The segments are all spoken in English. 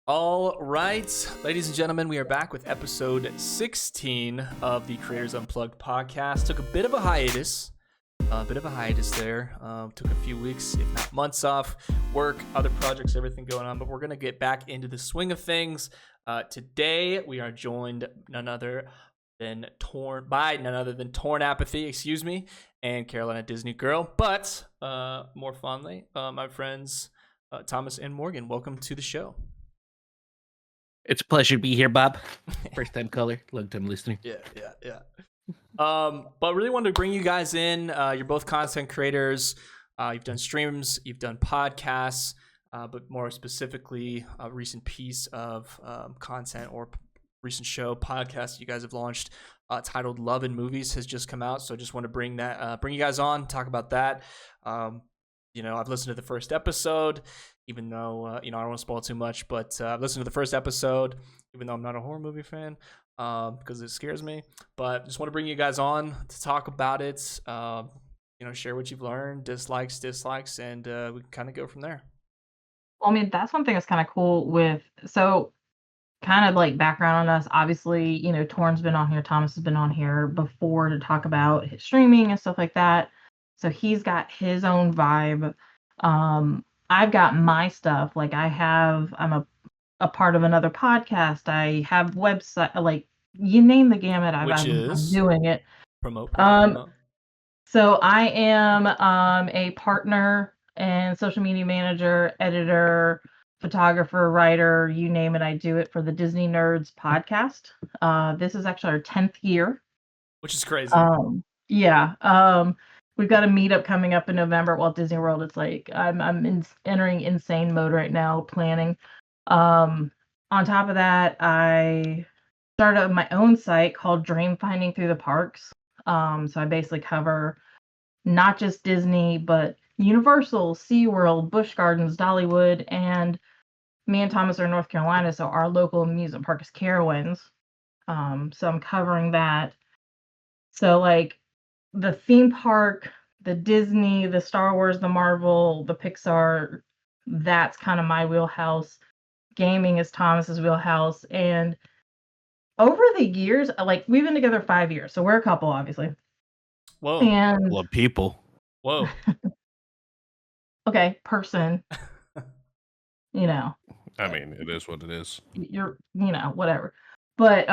All right, ladies and gentlemen, we are back with episode 16 of the Creators Unplugged podcast. Took a bit of a hiatus there. Took a few weeks, if not months off, work, other projects, everything going on. But we're going to get back into the swing of things. Today, we are joined none other than TornApathy, and CarolinaDisneyGirl. But more fondly, my friends Thomas and Morgan, welcome to the show. It's a pleasure to be here, Bob. First time caller, long time listener. Yeah. But really wanted to bring you guys in. You're both content creators. You've done streams, you've done podcasts, but more specifically, a recent piece of content or recent show podcast you guys have launched titled "Love and Movies" has just come out. So I just want to bring you guys on, talk about that. I've listened to the first episode, even though I don't want to spoil too much, but I've listened to the first episode, even though I'm not a horror movie fan, because it scares me. But just want to bring you guys on to talk about it. Share what you've learned, dislikes, and we can kind of go from there. Well, I mean, that's one thing that's kind of cool kind of like background on us. Obviously, Torn's been on here, Thomas has been on here before to talk about his streaming and stuff like that. So he's got his own vibe. I've got my stuff. Like I'm a part of another podcast. I have website, like you name the gamut. I'm doing it. Promote. So I am a partner and social media manager, editor, photographer, writer, you name it. I do it for the Disney Nerds podcast. This is actually our 10th year. Which is crazy. We've got a meetup coming up in November at Walt Disney World. It's like I'm entering insane mode right now, planning. On top of that, I started my own site called Dream Finding Through the Parks. So I basically cover not just Disney, but Universal, SeaWorld, Busch Gardens, Dollywood, and me and Thomas are in North Carolina, so our local amusement park is Carowinds. So I'm covering that. So like the theme park, the Disney, the Star Wars, the Marvel, the Pixar, that's kind of my wheelhouse. Gaming is Thomas's wheelhouse. And over the years, like we've been together 5 years, so we're a couple, obviously. Whoa. And love people. Whoa. Okay, person. I mean, it is what it is. You're, whatever. But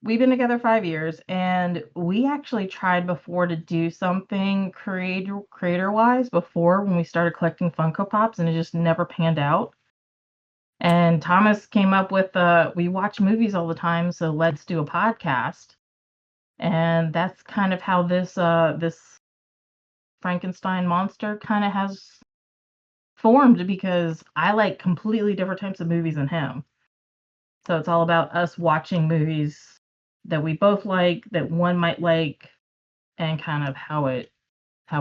we've been together 5 years, and we actually tried before to do something creator-wise before when we started collecting Funko Pops, and it just never panned out. And Thomas came up with we watch movies all the time, so let's do a podcast. And that's kind of how this Frankenstein monster kind of has formed, because I like completely different types of movies than him. So it's all about us watching movies that we both like, that one might like, and kind of how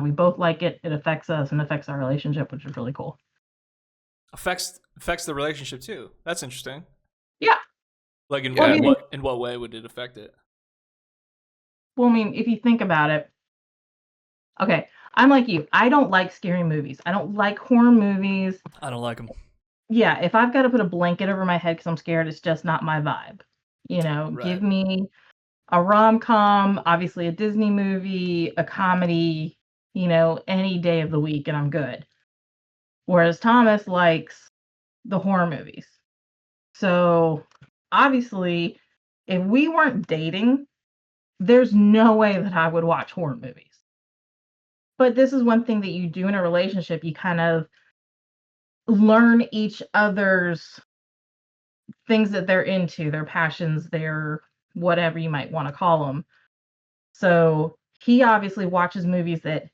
we both like it. It affects us and affects our relationship, which is really cool. Affects the relationship too. That's interesting. Yeah. Like in what way would it affect it? Well, I mean, if you think about it, okay, I'm like you. I don't like scary movies. I don't like horror movies. I don't like them. Yeah, if I've got to put a blanket over my head because I'm scared, it's just not my vibe. Right. Give me a rom-com, obviously a Disney movie, a comedy, any day of the week, and I'm good. Whereas Thomas likes the horror movies. So obviously, if we weren't dating, there's no way that I would watch horror movies. But this is one thing that you do in a relationship. You kind of learn each other's things that they're into, their passions, their whatever you might want to call them. So he obviously watches movies that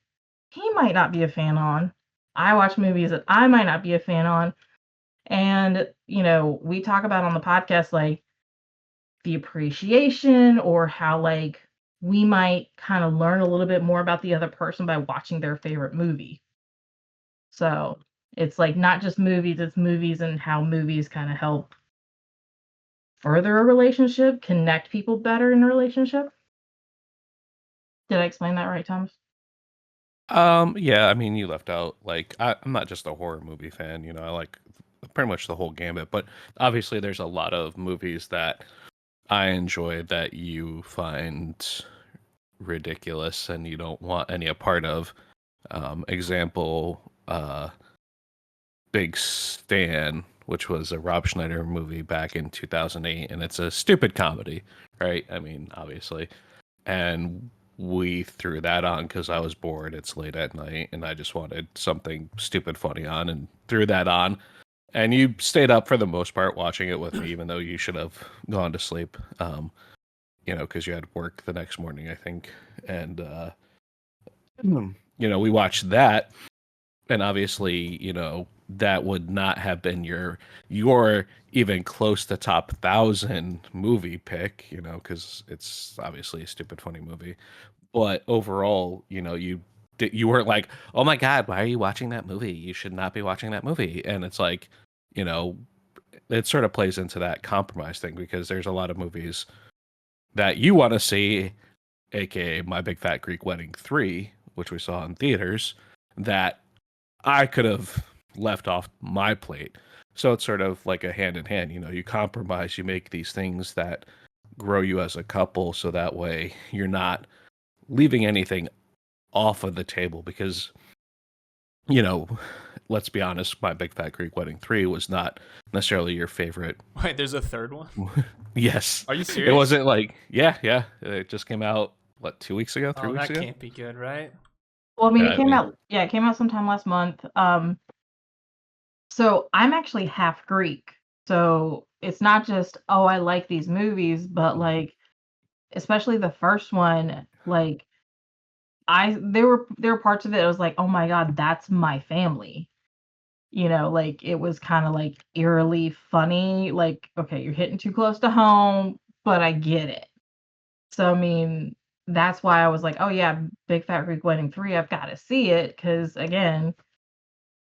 he might not be a fan on. I watch movies that I might not be a fan on. And, we talk about on the podcast, like the appreciation, or how like we might kind of learn a little bit more about the other person by watching their favorite movie. So it's like not just movies, it's movies and how movies kind of help further a relationship, connect people better in a relationship. Did I explain that right, Thomas? Yeah, I mean, you left out, like, I'm not just a horror movie fan, I like pretty much the whole gambit. But obviously, there's a lot of movies that I enjoy that you find ridiculous and you don't want any a part of. Example, Big Stan, which was a Rob Schneider movie back in 2008, and it's a stupid comedy, right? I mean, obviously. And we threw that on because I was bored. It's late at night, and I just wanted something stupid funny on, and threw that on. And you stayed up for the most part watching it with me, even though you should have gone to sleep. Because you had work the next morning, I think. And we watched that, and obviously, that would not have been your even close to top 1,000 movie pick, because it's obviously a stupid funny movie. But overall, you weren't like, oh my god, why are you watching that movie? You should not be watching that movie. And it's like, it sort of plays into that compromise thing, because there's a lot of movies that you want to see, aka My Big Fat Greek Wedding 3, which we saw in theaters, that I could have left off my plate. So it's sort of like a hand in hand. You compromise, you make these things that grow you as a couple, so that way you're not leaving anything off of the table, because let's be honest, My Big Fat Greek Wedding 3 was not necessarily your favorite. Wait, there's a third one? Yes. Are you serious? It wasn't like, yeah. It just came out, 2 weeks ago, 3 weeks that ago? can't be good, right? Well, I mean, Yeah, it came out. Yeah, it came out sometime last month. So I'm actually half Greek, so it's not just, oh, I like these movies, but like, especially the first one, like, there were parts of it I was like, oh my god, that's my family. Like, it was kind of like eerily funny. Like, okay, you're hitting too close to home, but I get it. So I mean, that's why I was like, oh yeah, Big Fat Greek Wedding 3, I've got to see it, because again,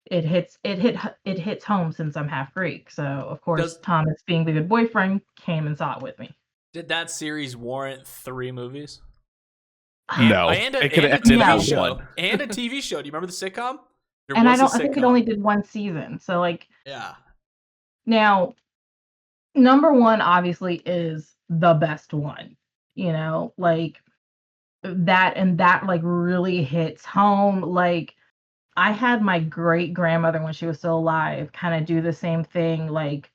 it hits home since I'm half Greek. So of course, Does Thomas, being the good boyfriend, came and saw it with me. Did that series warrant 3 movies? No, And it could a have ended TV at show. one. And a TV show. Do you remember the sitcom? There And was a I think it sitcom. only did one season. So like, Yeah. now number one obviously is the best one. Like, that like really hits home. Like, I had my great grandmother, when she was still alive, kind of do the same thing like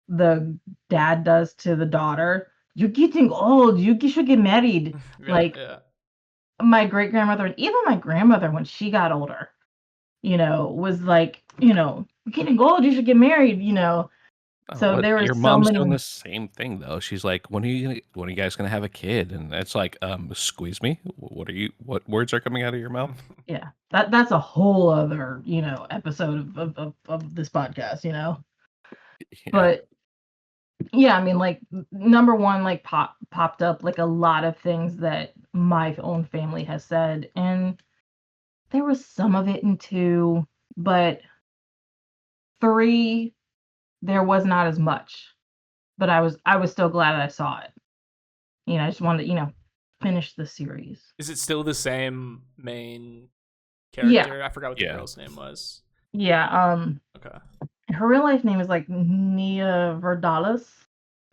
the dad does to the daughter. You're getting old. You should get married. Yeah, Like, yeah. my great grandmother, and even my grandmother, when she got older, was like, you're getting old. You should get married. Oh, So but there were your so mom's doing many. the same thing though. She's like, when are you guys gonna have a kid? And it's like, squeeze me. What words are coming out of your mouth? Yeah, that's a whole other episode of this podcast. Yeah. But yeah, I mean, like, number one, like, popped up like a lot of things that my own family has said, and there was some of it in two, but three, there was not as much. But I was still glad I saw it. I just wanted to, finish the series. Is it still the same main Yeah, character? I forgot what the Yeah. girl's name was. yeah. Okay. Her real life name is like Nia Verdalis,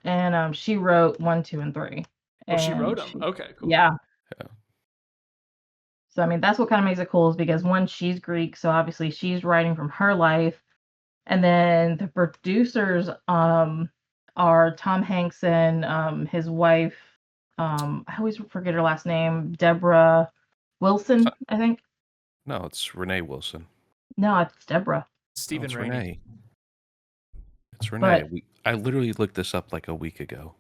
and she wrote 1, 2, and 3. Oh, she And wrote them. Okay, cool. yeah. Yeah. So I mean, that's what kind of makes it cool, is because one, she's Greek, so obviously she's writing from her life, and then the producers are Tom Hanks and his wife. I always forget her last name, Deborah Wilson, I think. No, it's Renee Wilson. No, it's Deborah. Stephen It's Rainey. Renee. It's Renee. But I literally looked this up like a week ago.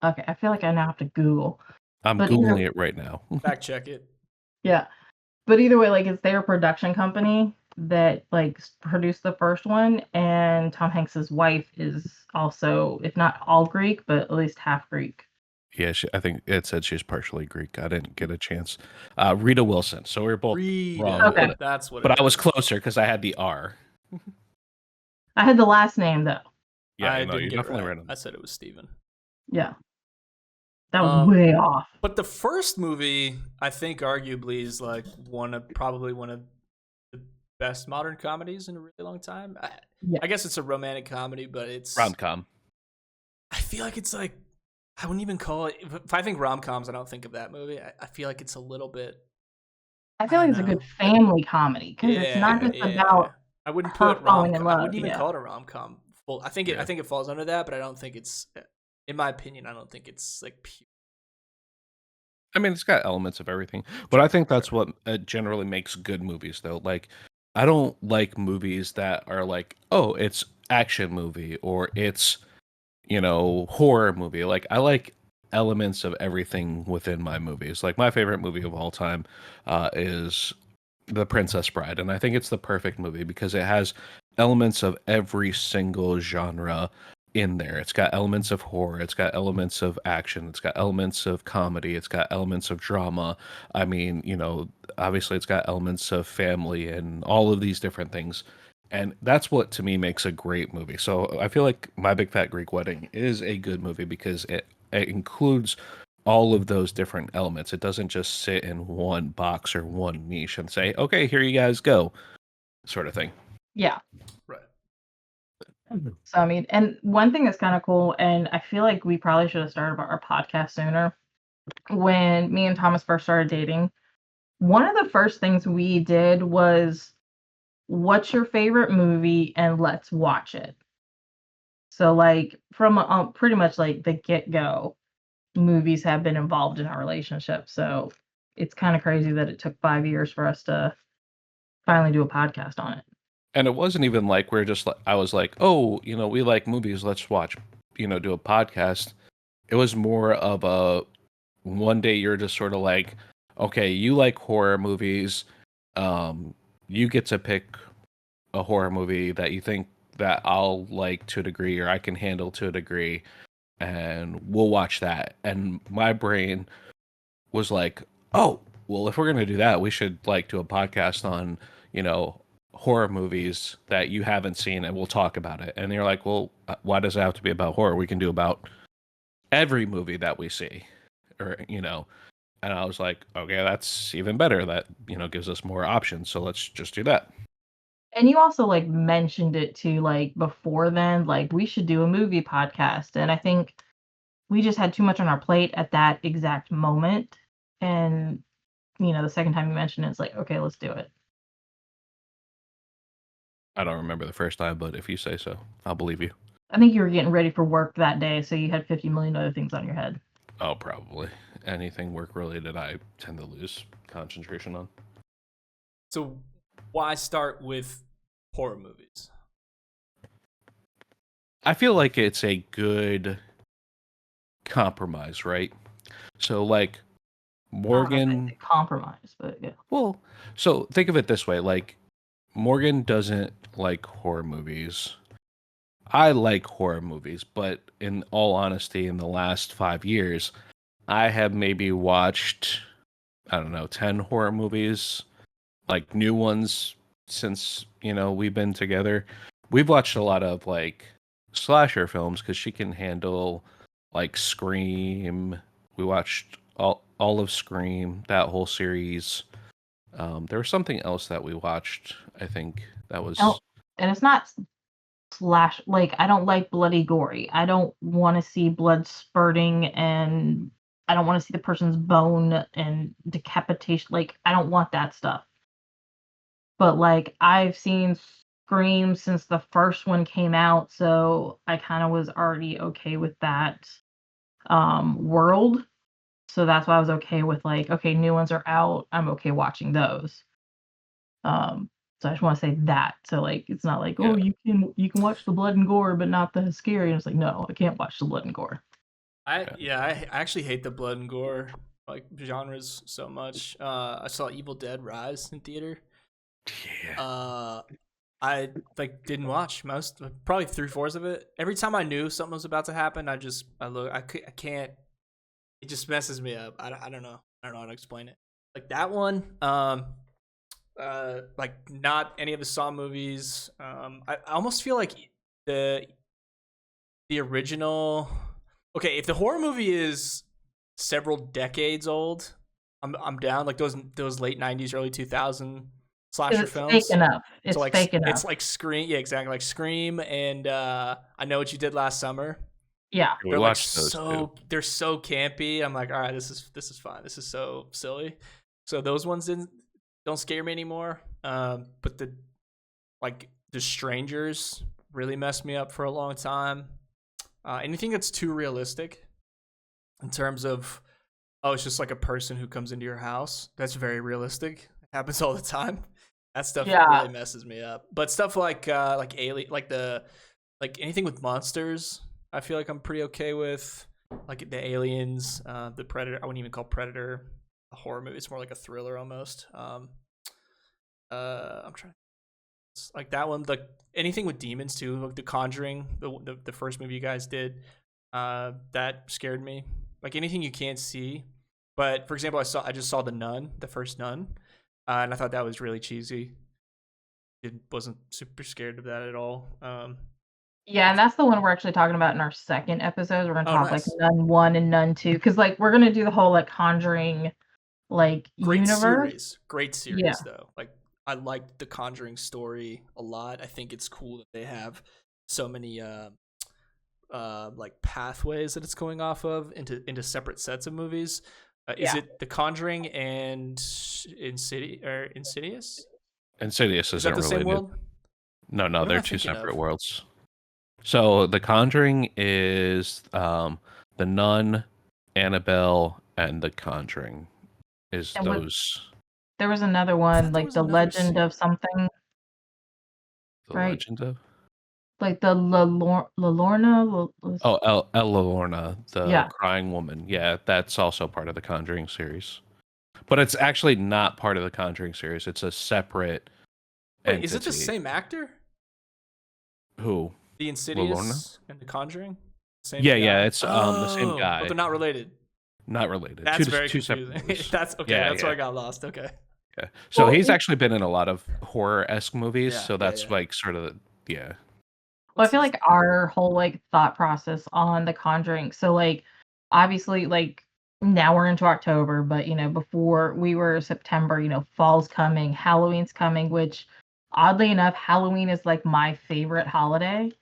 okay, I feel like I now have to Google. I'm But Googling it right now. Fact check it. yeah, but either way, like, it's their production company that like produced the first one, and Tom Hanks's wife is also, if not all Greek, but at least half Greek. Yeah, I think it said she's partially Greek. I didn't get a chance. Rita Wilson. So we are both wrong. Okay. That's what. But I was closer because I had the R. I had the last name though. Yeah, I no, didn't you're get it definitely right. right on I that. said it was Stephen. Yeah, that was way off. But the first movie, I think, arguably is like probably one of the best modern comedies in a really long time. Yeah. I guess it's a romantic comedy, but it's Rom-com. I feel like it's like I wouldn't even call it. If I think rom coms, I don't think of that movie. I feel like it's a little bit. I I feel don't like it's a know. good family comedy because it's not Yeah, just yeah. about I wouldn't her put rom. falling in I love. wouldn't even Yeah. call it a rom com. I think it. I Yeah. think it falls under that, but I don't think it's. In my opinion, I don't think it's like pure. I mean, it's got elements of everything, but I think that's what generally makes good movies, though. Like, I don't like movies that are like, oh, it's action movie or it's, horror movie. Like, I like elements of everything within my movies. Like, my favorite movie of all time is The Princess Bride, and I think it's the perfect movie because it has elements of every single genre in there. It's got elements of horror, it's got elements of action, it's got elements of comedy, it's got elements of drama. I mean, obviously it's got elements of family and all of these different things. And that's what to me makes a great movie. So I feel like My Big Fat Greek Wedding is a good movie because it includes all of those different elements. It doesn't just sit in one box or one niche and say, okay, here you guys go, sort of thing. Yeah. Right. So, I mean, and one thing that's kind of cool, and I feel like we probably should have started our podcast sooner. When me and Thomas first started dating, one of the first things we did was, what's your favorite movie and let's watch it. So, like, from pretty much like the get-go, movies have been involved in our relationship. So, it's kind of crazy that it took 5 years for us to finally do a podcast on it. And it wasn't even like we're just like, I was like, oh, we like movies, let's watch, do a podcast. It was more of a one day you're just sort of like, okay, you like horror movies. You get to pick a horror movie that you think that I'll like to a degree or I can handle to a degree, and we'll watch that. And my brain was like, oh, well, if we're gonna do that, we should like do a podcast on, horror movies that you haven't seen and we'll talk about it. And you're like, well, why does it have to be about horror? We can do about every movie that we see, or and I was like, okay, that's even better. That gives us more options, so let's just do that. And you also like mentioned it too, like before then, like we should do a movie podcast. And I think we just had too much on our plate at that exact moment. And, the second time you mentioned it, it's like, okay, let's do it. I don't remember the first time, but if you say so, I'll believe you. I think you were getting ready for work that day, so you had 50 million other things on your head. Oh, probably. Anything work related, I tend to lose concentration on. So why start with horror movies? I feel like it's a good compromise, right? So, like, I don't know if Morgan. I'd say compromise, but yeah. Well, so think of it this way: like, Morgan doesn't like horror movies. I like horror movies, but in all honesty, in the last 5 years, I have maybe watched, I don't know, 10 horror movies, like new ones since, we've been together. We've watched a lot of like slasher films because she can handle like Scream. We watched all of Scream, that whole series. There was something else that we watched, I think that was. Oh, and it's not slash, like, I don't like bloody gory. I don't want to see blood spurting, and I don't want to see the person's bone and decapitation. Like, I don't want that stuff. But like, I've seen Scream since the first one came out, so I kind of was already okay with that world. So that's why I was okay with like, okay, new ones are out. I'm okay watching those. So I just want to say that. So like, it's not like, oh, Yeah. you can watch the blood and gore, but not the scary. And it's like, no, I can't watch the blood and gore. I actually hate the blood and gore like genres so much. I saw Evil Dead Rise in theater. Yeah. I like didn't watch most, probably 3/4 of it. Every time I knew something was about to happen, I can't. It just messes me up. I don't know. I don't know how to explain it. Like that one. Like not any of the Saw movies. I almost feel like the original. Okay, if the horror movie is several decades old, I'm down. Like those late '90s, early 2000 slasher It's fake films. enough. So It's like fake enough. it's like Scream, yeah, exactly, like Scream and I Know What You Did Last Summer. Yeah. We They're like watched those too. they're so campy. I'm like, all right, this is fine. This is so silly. So those ones don't scare me anymore. But the strangers really messed me up for a long time. Anything that's too realistic in terms of, oh, it's just like a person who comes into your house. That's very realistic. It happens all the time. That stuff Yeah. really messes me up. But stuff like alien, like anything with monsters, I feel like I'm pretty okay with. Like the Aliens, the Predator. I wouldn't even call Predator a horror movie. It's more like a thriller almost. I'm trying. Like that one, like anything with demons too, like The Conjuring, the first movie you guys did, that scared me. Like anything you can't see. But for example, I just saw The Nun, the first Nun, and I thought that was really cheesy. It wasn't super scared of that at all. Yeah, and that's the one we're actually talking about in our second episode. We're gonna talk like Nice. Nun 1 and Nun 2, because like we're gonna do the whole like Conjuring like universe. Great series Yeah. though. Like I liked the Conjuring story a lot. I think it's cool that they have so many like pathways that it's going off of into separate sets of movies. Is it The Conjuring and Insidious? Insidious Is that isn't the same related. world? No, What am they're I two thinking separate of? worlds. So The Conjuring is The Nun, Annabelle, and The Conjuring is And those there was another I one, thought there like was The another Legend of series. something, the right? legend of Like the Lorna. El Lorna, the Yeah. crying woman. Yeah, that's also part of the Conjuring series. But it's actually not part of the Conjuring series. It's a separate Wait, entity. is it the same actor? Who? The Lorna? Insidious and The Conjuring? Same Yeah, guy? it's the same Oh, but guy. they're not related. Not related. That's two, very two separate confusing. movies. That's okay. Yeah, That's yeah. where I got lost. Okay. Yeah. So Well, he's actually been in a lot of horror-esque movies. Yeah, So yeah, that's yeah. like sort of yeah. I feel like our whole like thought process on The Conjuring. So like obviously like now we're into October, but before we were September, fall's coming, Halloween's coming, which oddly enough, Halloween is like my favorite holiday.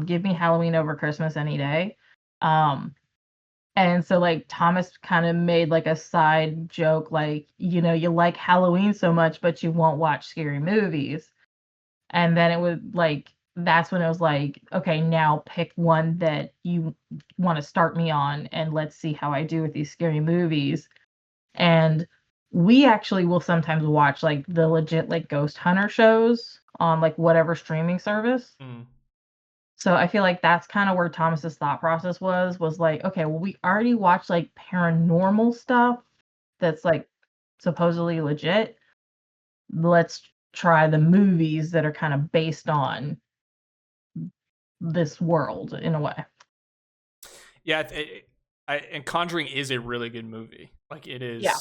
Give me Halloween over Christmas any day. And so like Thomas kind of made like a side joke, like, you like Halloween so much, but you won't watch scary movies. And then it was like, that's when it was like, okay, now pick one that you want to start me on, and let's see how I do with these scary movies. And we actually will sometimes watch like the legit like ghost hunter shows on like whatever streaming service. Mm. So I feel like that's kind of where Thomas's thought process was like, okay, well, we already watched like paranormal stuff that's like supposedly legit. Let's try the movies that are kind of based on this world in a way. Yeah, and Conjuring is a really good movie. Like it is. Yeah.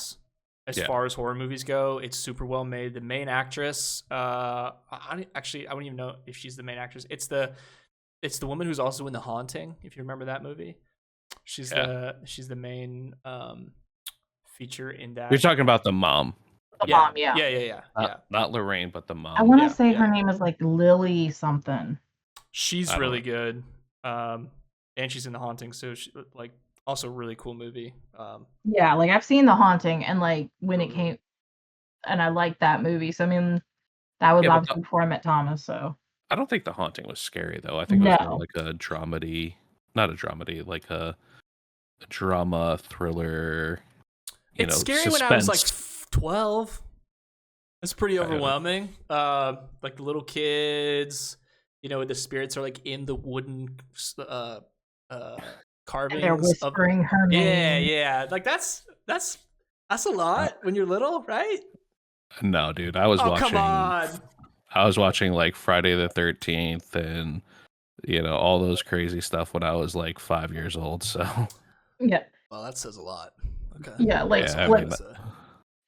As far as horror movies go, it's super well made. The main actress, I wouldn't even know if she's the main actress. It's the woman who's also in The Haunting. If you remember that movie, she's the main feature in that. You're talking about the mom. The mom, yeah. Yeah. Not Lorraine, but the mom. I want to say yeah. her name is like Lily something. She's really good, and she's in The Haunting, so she, like also really cool movie. Yeah, like I've seen The Haunting, and like when it came, and I liked that movie. So I mean, that was obviously before I met Thomas. So I don't think The Haunting was scary though. I think it was more like a dramedy, not a dramedy, like a drama thriller. It's scary suspense. when I was like 12. It's pretty overwhelming. Like the little kids, the spirits are like in the wooden carvings. And they're whispering her name. Yeah. Like that's a lot when you're little, right? No, dude. I was watching. Come on. I was watching like Friday the 13th and all those crazy stuff when I was like 5 years old. So yeah. Well, that says a lot. Okay. Yeah, like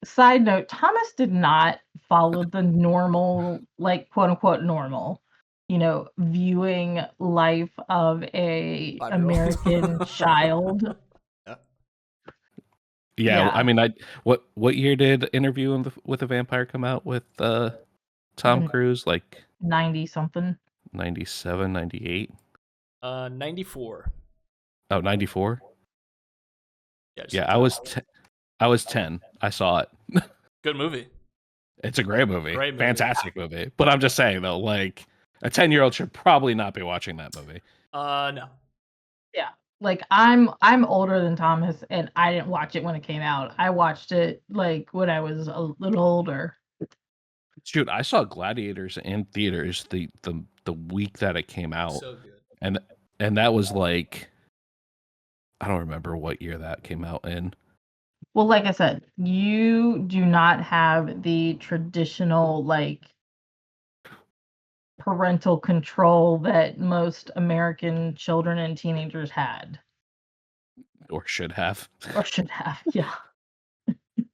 side note, Thomas did not follow the normal, like quote unquote normal, viewing life of a American child. Yeah. Yeah, I Yeah, mean, what year did Interview with a Vampire come out with Tom the Cruise? Like 90 something. 97, 98? 94. Oh, 94? Yeah, just Yeah, looked it up. I was 10. I saw it. Good movie. It's a great movie. Great movie. Fantastic movie. But I'm just saying though, like a 10-year-old should probably not be watching that movie. No. Yeah. Like I'm older than Thomas and I didn't watch it when it came out. I watched it like when I was a little older. Shoot, I saw Gladiators in theaters the week that it came out. So good. And and that was like I don't remember what year that came out in. Well, like I said, you do not have the traditional like parental control that most American children and teenagers had Or should have. or should have. Yeah.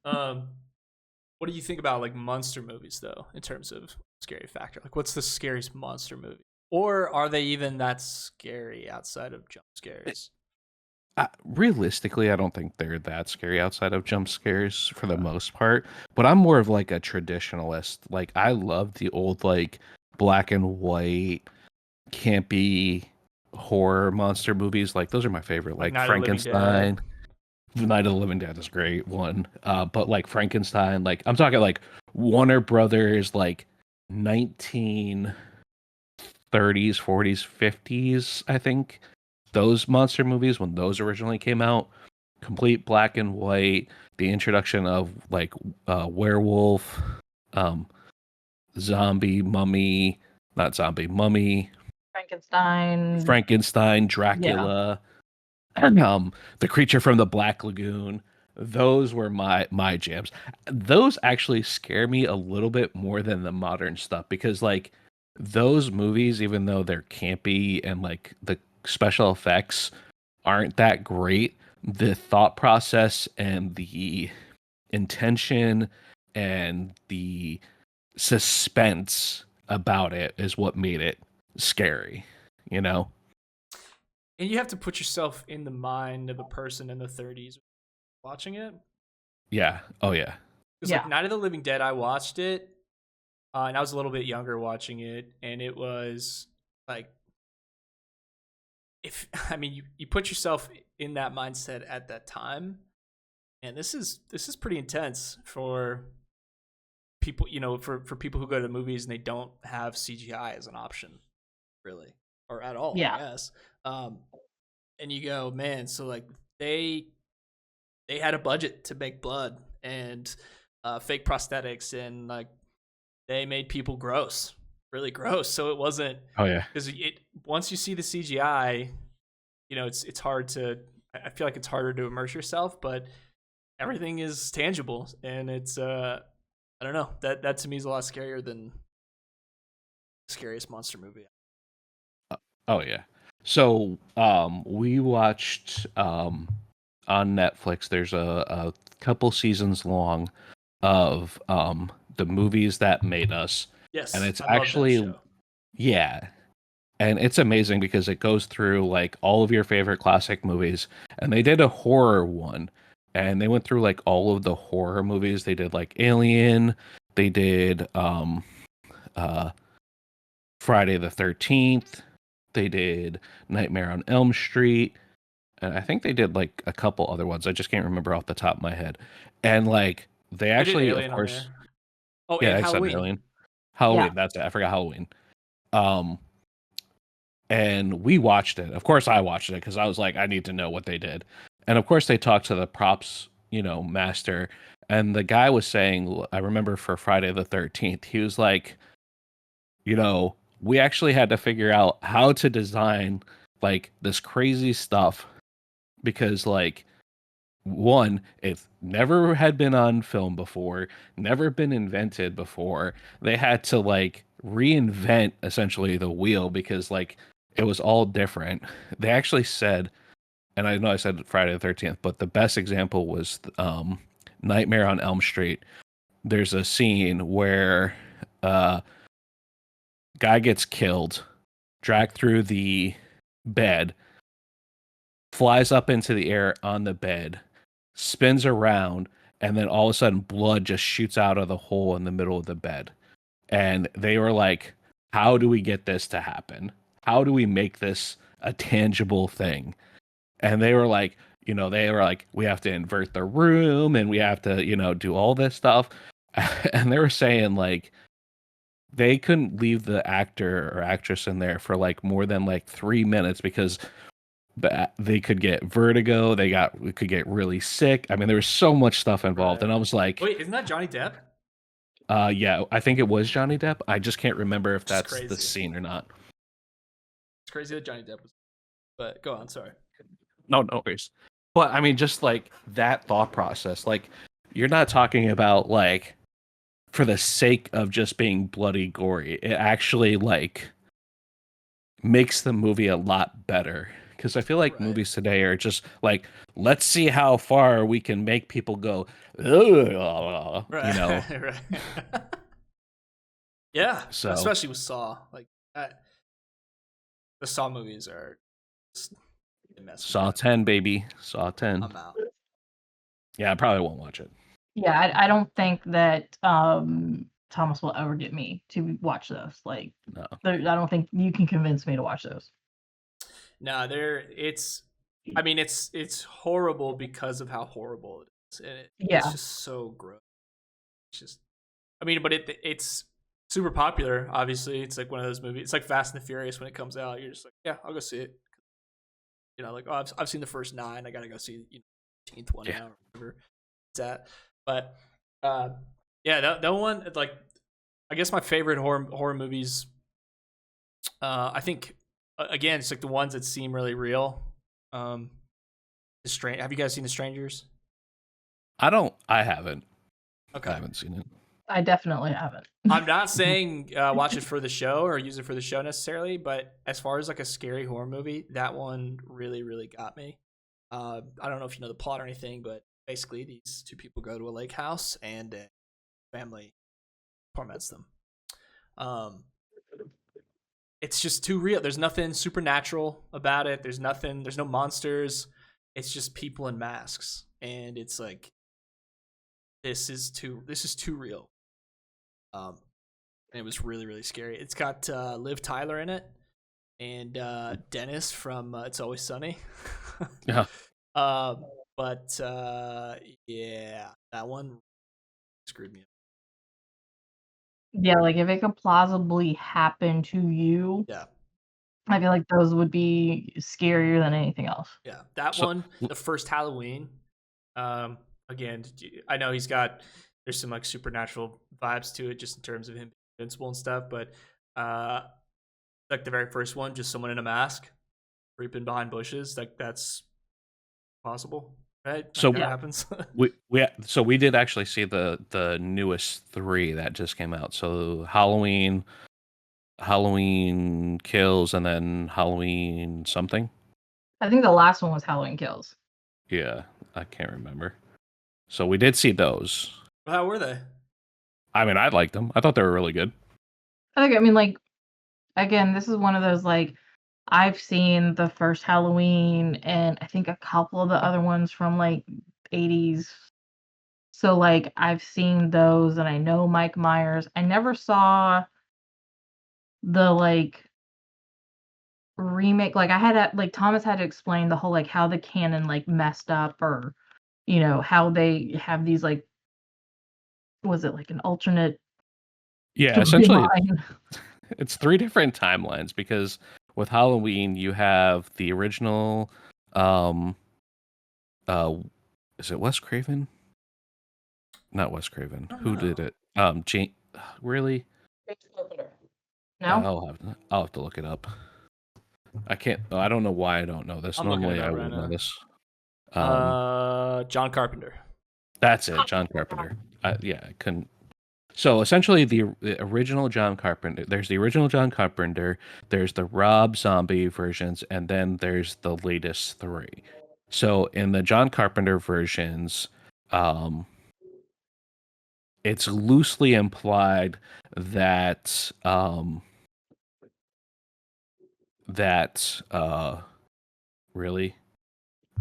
Um, what do you think about like monster movies though, in terms of scary factor? Like, what's the scariest monster movie, or are they even that scary outside of jump scares? Realistically, I don't think they're that scary outside of jump scares for the most part. But I'm more of like a traditionalist. Like I love the old like black and white campy horror monster movies. Like those are my favorite. Like Like Night of the Living Dead. Frankenstein. Night of the Living Dead is a great one. But like Frankenstein, like I'm talking like Warner Brothers, like 1930s, 40s, 50s, I think. Those monster movies, when those originally came out, complete black and white, the introduction of like werewolf, um, zombie, mummy, not zombie, mummy, Frankenstein. Frankenstein, Yeah. Dracula, the creature from the Black Lagoon. Those were my jams. Those actually scare me a little bit more than the modern stuff because like those movies, even though they're campy and like the special effects aren't that great, the thought process and the intention and the suspense about it is what made it scary, you know? And you have to put yourself in the mind of a person in the 30s watching it. Yeah. Oh yeah. Because Yeah. like Night of the Living Dead, I watched it, and I was a little bit younger watching it, and it was like, if I mean, you put yourself in that mindset at that time, and this is pretty intense for people, for people who go to the movies and they don't have CGI as an option, really, or at all, I Yeah. guess. Um, and you go, man, so like they they had a budget to make blood and fake prosthetics, and like they made people gross, really gross. So it wasn't, Oh yeah. because it once you see the CGI, it's hard to. I feel like it's harder to immerse yourself, but everything is tangible, and it's I don't know, that to me is a lot scarier than the scariest monster movie. Oh yeah. So we watched on Netflix there's a couple seasons long of the movies that made us. And Yes, it's I love that actually show. yeah. And it's amazing because it goes through like all of your favorite classic movies. And they did a horror one. And they went through like all of the horror movies. They did like Alien, they did uh Friday the 13th. They did Nightmare on Elm Street. And I think they did like a couple other ones. I just can't remember off the top of my head. And like they They did actually, of Alien on course, there. Oh, yeah, and I said Halloween. Alien. Yeah. Halloween, that's it. I forgot Halloween. Um, and we watched it. Of course, I watched it because I was like, I need to know what they did. And of course, they talked to the props, master. And the guy was saying, I remember for Friday the 13th, he was like, we actually had to figure out how to design like this crazy stuff because like one, it never had been on film before, never been invented before. They had to like reinvent essentially the wheel because like it was all different. They actually said, and I know I said Friday the 13th, but the best example was Nightmare on Elm Street. There's a scene where guy gets killed, dragged through the bed, flies up into the air on the bed, spins around, and then all of a sudden blood just shoots out of the hole in the middle of the bed. And they were like, how do we get this to happen? How do we make this a tangible thing? And they were like, we have to invert the room and we have to, do all this stuff. And they were saying like they couldn't leave the actor or actress in there for like more than like 3 minutes because they could get vertigo. They could get really sick. I mean, there was so much stuff involved. Right. And I was like, wait, isn't that Johnny Depp? Yeah, I think it was Johnny Depp. I just can't remember if Just that's the crazy. scene or not. It's crazy that Johnny Depp was. But go on, sorry. No worries. But I mean, just like that thought process, like you're not talking about like for the sake of just being bloody gory. It actually like makes the movie a lot better. Because I feel like Right. movies today are just like, let's see how far we can make people go, "Ugh," Right. Right. Yeah, So especially with Saw. Like the Saw movies are just a mess. Saw 10, baby. Saw 10. I'm out. Yeah, I probably won't watch it. Yeah, I don't think that Thomas will ever get me to watch those. Like, No. I don't think you can convince me to watch those. No, it's horrible because of how horrible it is. And it's just so gross. It's just, but it's super popular. Obviously, it's like one of those movies. It's like Fast and the Furious when it comes out. You're just like, yeah, I'll go see it. Like, oh, I've seen the first 9. I gotta go see 15th one now or whatever it's at. But yeah, that one, like, I guess my favorite horror movies. I think again, it's like the ones that seem really real. Have you guys seen The Strangers? I haven't. Okay. I haven't seen it. I definitely haven't. I'm not saying watch it for the show or use it for the show necessarily, but as far as like a scary horror movie, that one really, really got me. I don't know if you know the plot or anything, but basically these 2 people go to a lake house and a family torments them. It's just too real. There's nothing supernatural about it. There's no monsters. It's just people in masks. And it's like, this is too real. And it was really, really scary. It's got Liv Tyler in it and Dennis from It's Always Sunny. Yeah. But yeah, that one screwed me up. Yeah, like if it could plausibly happen to you, Yeah. I feel like those would be scarier than anything else. Yeah, that one, the first Halloween. Again, I know there's some like supernatural vibes to it, just in terms of him being invincible and stuff. But like the very first one, just someone in a mask, creeping behind bushes, like that's possible, right? So that happens. we did actually see the newest 3 that just came out. So Halloween Kills, and then Halloween something. I think the last one was Halloween Kills. Yeah, I can't remember. So we did see those. How were they? I mean, I liked them. I thought they were really good. Like, again, this is one of those, like, I've seen the first Halloween and I think a couple of the other ones from like 80s. So like I've seen those and I know Mike Myers. I never saw the like remake. Like I had to, like Thomas had to explain the whole like how the canon like messed up, or how they have these like, was it like an alternate Essentially timeline? it's 3 different timelines, because with Halloween you have the original is it Wes Craven? Not Wes Craven. Who did it? Jane. Really? No. I'll have to look it up. I can't. I don't know why I don't know this. I'm looking Normally it up I right would know now. this. John Carpenter. That's it, John Carpenter. Yeah, I couldn't. So essentially, the original John Carpenter. There's the original John Carpenter. There's the Rob Zombie versions, and then there's the latest 3. So in the John Carpenter versions, it's loosely implied that really,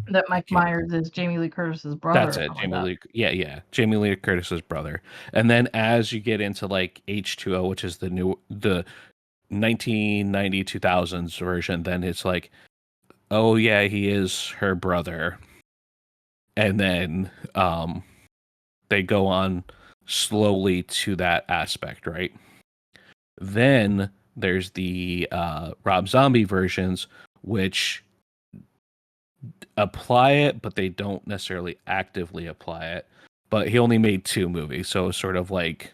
That I Mike can't. Myers is Jamie Lee Curtis's brother That's or it, something Jamie like Lee. Yeah, Jamie Lee Curtis's brother. And then as you get into like H2O, which is the 1990 2000s version, then it's like, oh yeah, he is her brother. And then they go on slowly to that aspect, right? Then there's the Rob Zombie versions, which apply it, but they don't necessarily actively apply it. But he only made 2 movies, so it's sort of like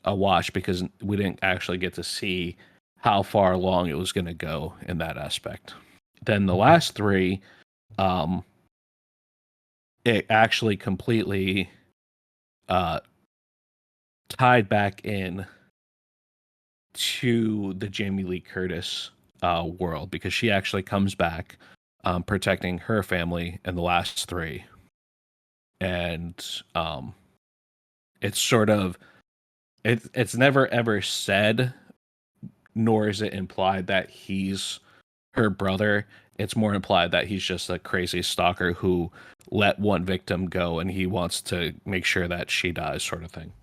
a wash because we didn't actually get to see how far along it was going to go in that aspect. Then the last 3, um, it actually completely uh, tied back in to the Jamie Lee Curtis world because she actually comes back protecting her family in the last 3. And it's sort of it's never ever said, nor is it implied that he's her brother. It's more implied that he's just a crazy stalker who let one victim go and he wants to make sure that she dies, sort of thing.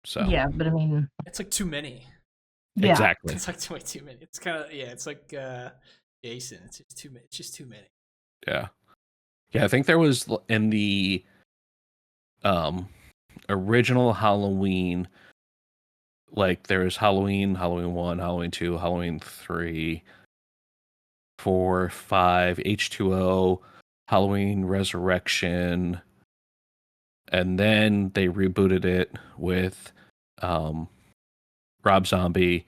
So that. Yeah, but I mean, It's like too many. yeah, exactly. It's like way too many. It's kind of It's like Jason. It's just too many. It's just too many. Yeah. Yeah, I think there was in the um original Halloween, like there was Halloween, Halloween 1, Halloween 2, Halloween 3, 4, 5, H2O, Halloween Resurrection, and then they rebooted it with Rob Zombie.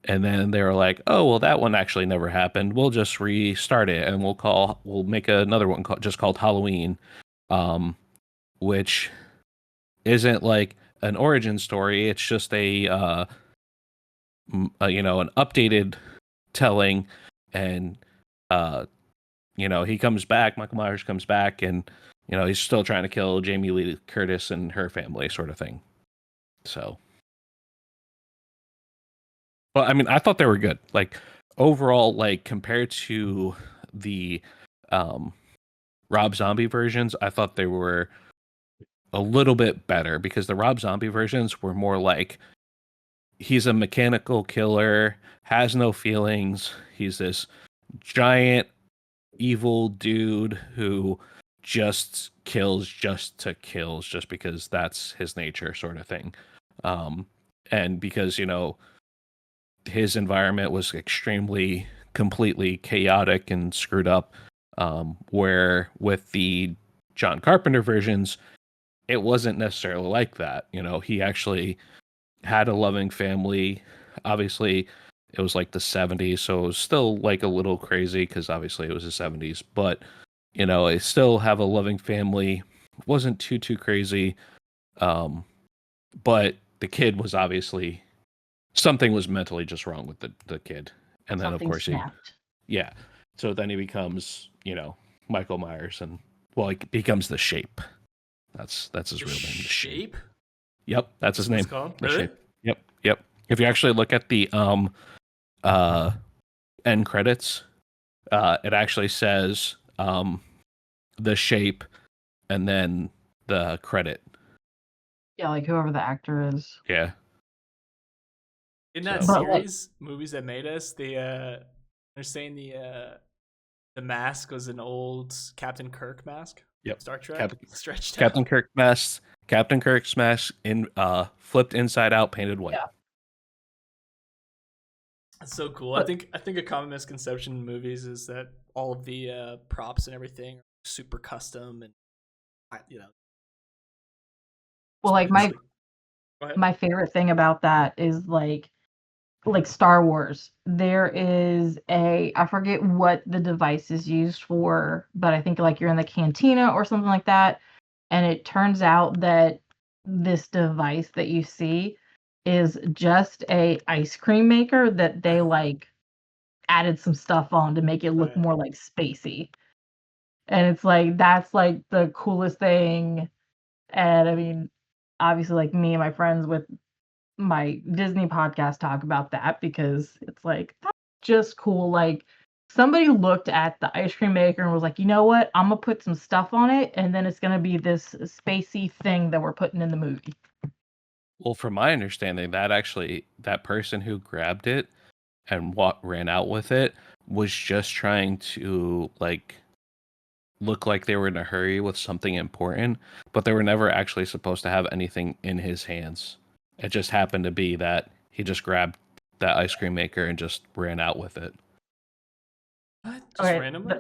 And then they were like, "Oh, well, that one actually never happened. We'll just restart it, and we'll make another one just called Halloween," which isn't like an origin story. It's just an updated telling, and he comes back. Michael Myers comes back, and he's still trying to kill Jamie Lee Curtis and her family, sort of thing. So, but I mean, I thought they were good. Like overall, like compared to the um, Rob Zombie versions, I thought they were a little bit better because the Rob Zombie versions were more like he's a mechanical killer, has no feelings. He's this giant evil dude who just kills just to kills just because that's his nature, sort of thing. And because his environment was extremely completely chaotic and screwed up, where with the John Carpenter versions it wasn't necessarily like that. He actually had a loving family. Obviously it was like the 70s, so it was still like a little crazy because obviously it was the 70s, but I still have a loving family. Wasn't too crazy. But the kid was obviously something was mentally just wrong with the kid. And then of something course snapped. yeah. So then he becomes, Michael Myers and he becomes the Shape. That's his The real name, the Shape. Shape. Yep, that's his What it's name. called? The Really? Shape. Yep. If you actually look at the uh end credits, it actually says the Shape and then the credit. Yeah, like whoever the actor is. Yeah. In that So But like, series, Movies That Made Us, they're saying the mask was an old Captain Kirk mask. yep. Star Trek Cap- stretched out. Captain Kirk's mask in flipped inside out, painted white. yeah, That's so cool. but I think a common misconception in movies is that all of the props and everything are super custom and well, so like it's like go ahead. my favorite thing about that is like Star Wars. There is I forget what the device is used for, but I think like you're in the cantina or something like that. And it turns out that this device that you see is just a ice cream maker that they like added some stuff on to make it look Right. more like spacey. And it's like that's like the coolest thing. And I mean, obviously like me and my friends with my Disney podcast talk about that because it's like that's just cool. Like somebody looked at the ice cream maker and was like, you know what? I'm gonna put some stuff on it, and then it's gonna be this spacey thing that we're putting in the movie. Well, from my understanding, that person who grabbed it and ran out with it was just trying to like look like they were in a hurry with something important, but they were never actually supposed to have anything in his hands. It just happened to be that he just grabbed that ice cream maker and just ran out with it. What? Just Okay, randomly?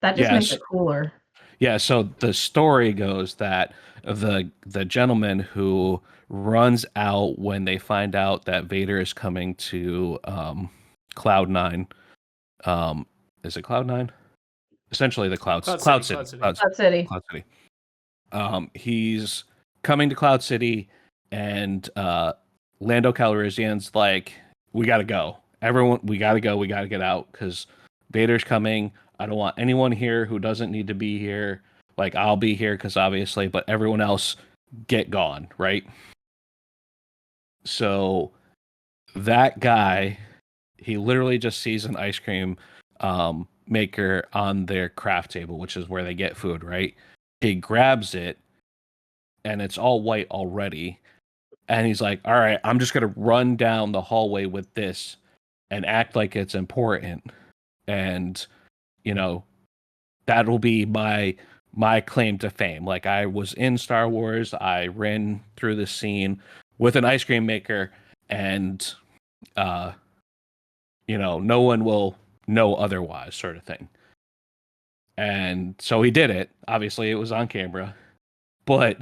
that just makes Yes. it cooler. Yeah, so the story goes that the gentleman who runs out when they find out that Vader is coming to Cloud9. Is it Cloud9? Essentially the Cloud Cloud City. City. Cloud City. Cloud City. He's coming to Cloud City, and Lando Calrissian's like, "We gotta go, everyone. We gotta go. We gotta get out because Vader's coming. I don't want anyone here who doesn't need to be here. Like, I'll be here because obviously, but everyone else get gone, right?" So that guy, he literally just sees an ice cream maker on their craft table, which is where they get food, right? He grabs it and it's all white already. And he's like, all right, I'm just going to run down the hallway with this and act like it's important. And, you know, that'll be my claim to fame. Like, I was in Star Wars. I ran through the scene with an ice cream maker, and, no one will know otherwise, sort of thing. And so he did it. Obviously, it was on camera. But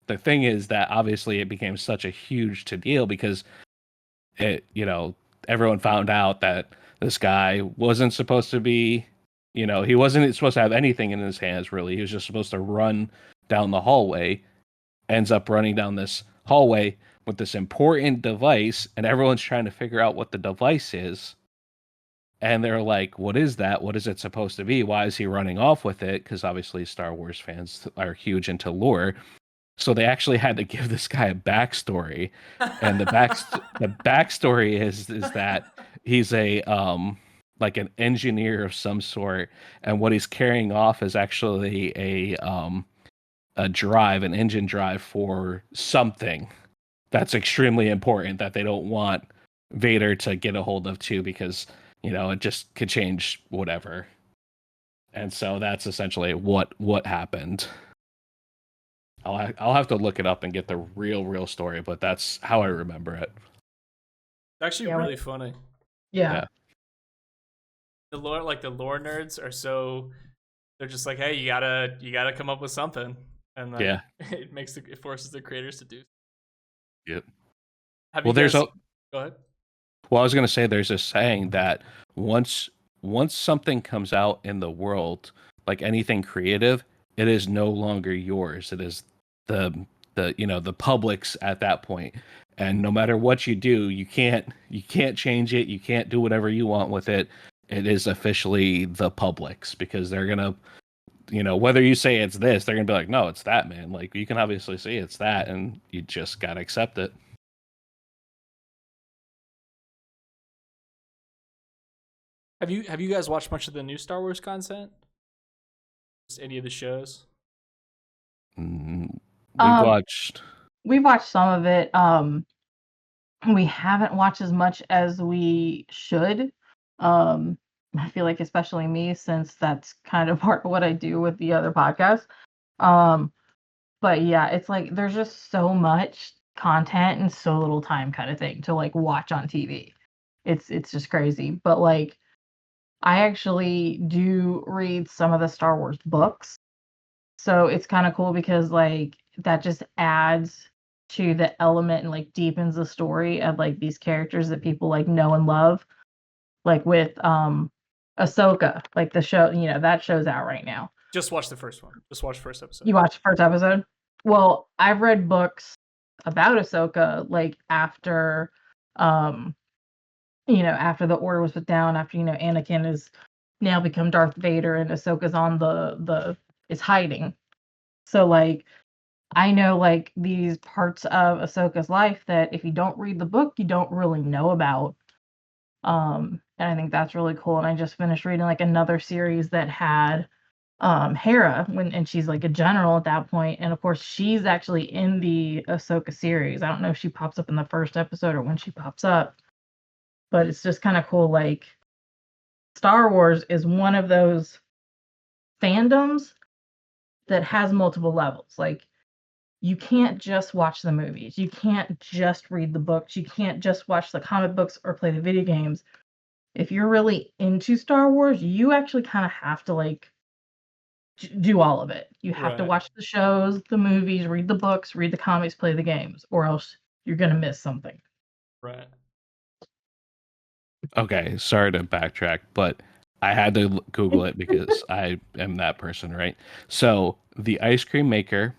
the thing is that obviously it became such a huge to deal because everyone found out that this guy wasn't supposed to be, he wasn't supposed to have anything in his hands, really. He was just supposed to run down the hallway, ends up running down this hallway with this important device, and everyone's trying to figure out what the device is. And they're like, what is that? What is it supposed to be? Why is he running off with it? Because obviously Star Wars fans are huge into lore. So they actually had to give this guy a backstory. And the backstory is that he's a like an engineer of some sort, and what he's carrying off is actually a drive, an engine drive for something that's extremely important that they don't want Vader to get a hold of too, because it just could change whatever. And so that's essentially what happened. I'll have to look it up and get the real story, but that's how I remember it. Actually, really funny. Yeah. The lore nerds are so, they're just like, hey, you gotta come up with something, and then it forces the creators to do. Yep. Go ahead. Well, I was going to say there's a saying that once something comes out in the world, like anything creative, it is no longer yours. It is the public's at that point. And no matter what you do, you can't change it. You can't do whatever you want with it. It is officially the public's, because they're going to, whether you say it's this, they're going to be like, no, it's that, man. Like, you can obviously see it's that, and you just got to accept it. Have you guys watched much of the new Star Wars content? Just any of the shows? We've watched some of it. We haven't watched as much as we should. I feel like, especially me, since that's kind of part of what I do with the other podcast. But yeah, it's like there's just so much content and so little time, kind of thing, to like watch on TV. It's just crazy. But like, I actually do read some of the Star Wars books. So it's kind of cool because like that just adds to the element and like deepens the story of like these characters that people like know and love. Like with Ahsoka, like the show, that show's out right now. Just watch the first one. Just watch the first episode. You watched the first episode? Well, I've read books about Ahsoka like after after the order was put down, after Anakin has now become Darth Vader and Ahsoka's on the is hiding. So like I know like these parts of Ahsoka's life that if you don't read the book, you don't really know about. And I think that's really cool. And I just finished reading like another series that had Hera and she's like a general at that point. And of course she's actually in the Ahsoka series. I don't know if she pops up in the first episode or when she pops up, but it's just kind of cool. Like Star Wars is one of those fandoms that has multiple levels. Like you can't just watch the movies. You can't just read the books. You can't just watch the comic books or play the video games. If you're really into Star Wars, you actually kind of have to like do all of it. You have to Right. watch the shows, the movies, read the books, read the comics, play the games, or else you're going to miss something. Right. Okay, sorry to backtrack, but I had to Google it because I am that person, right? So the ice cream maker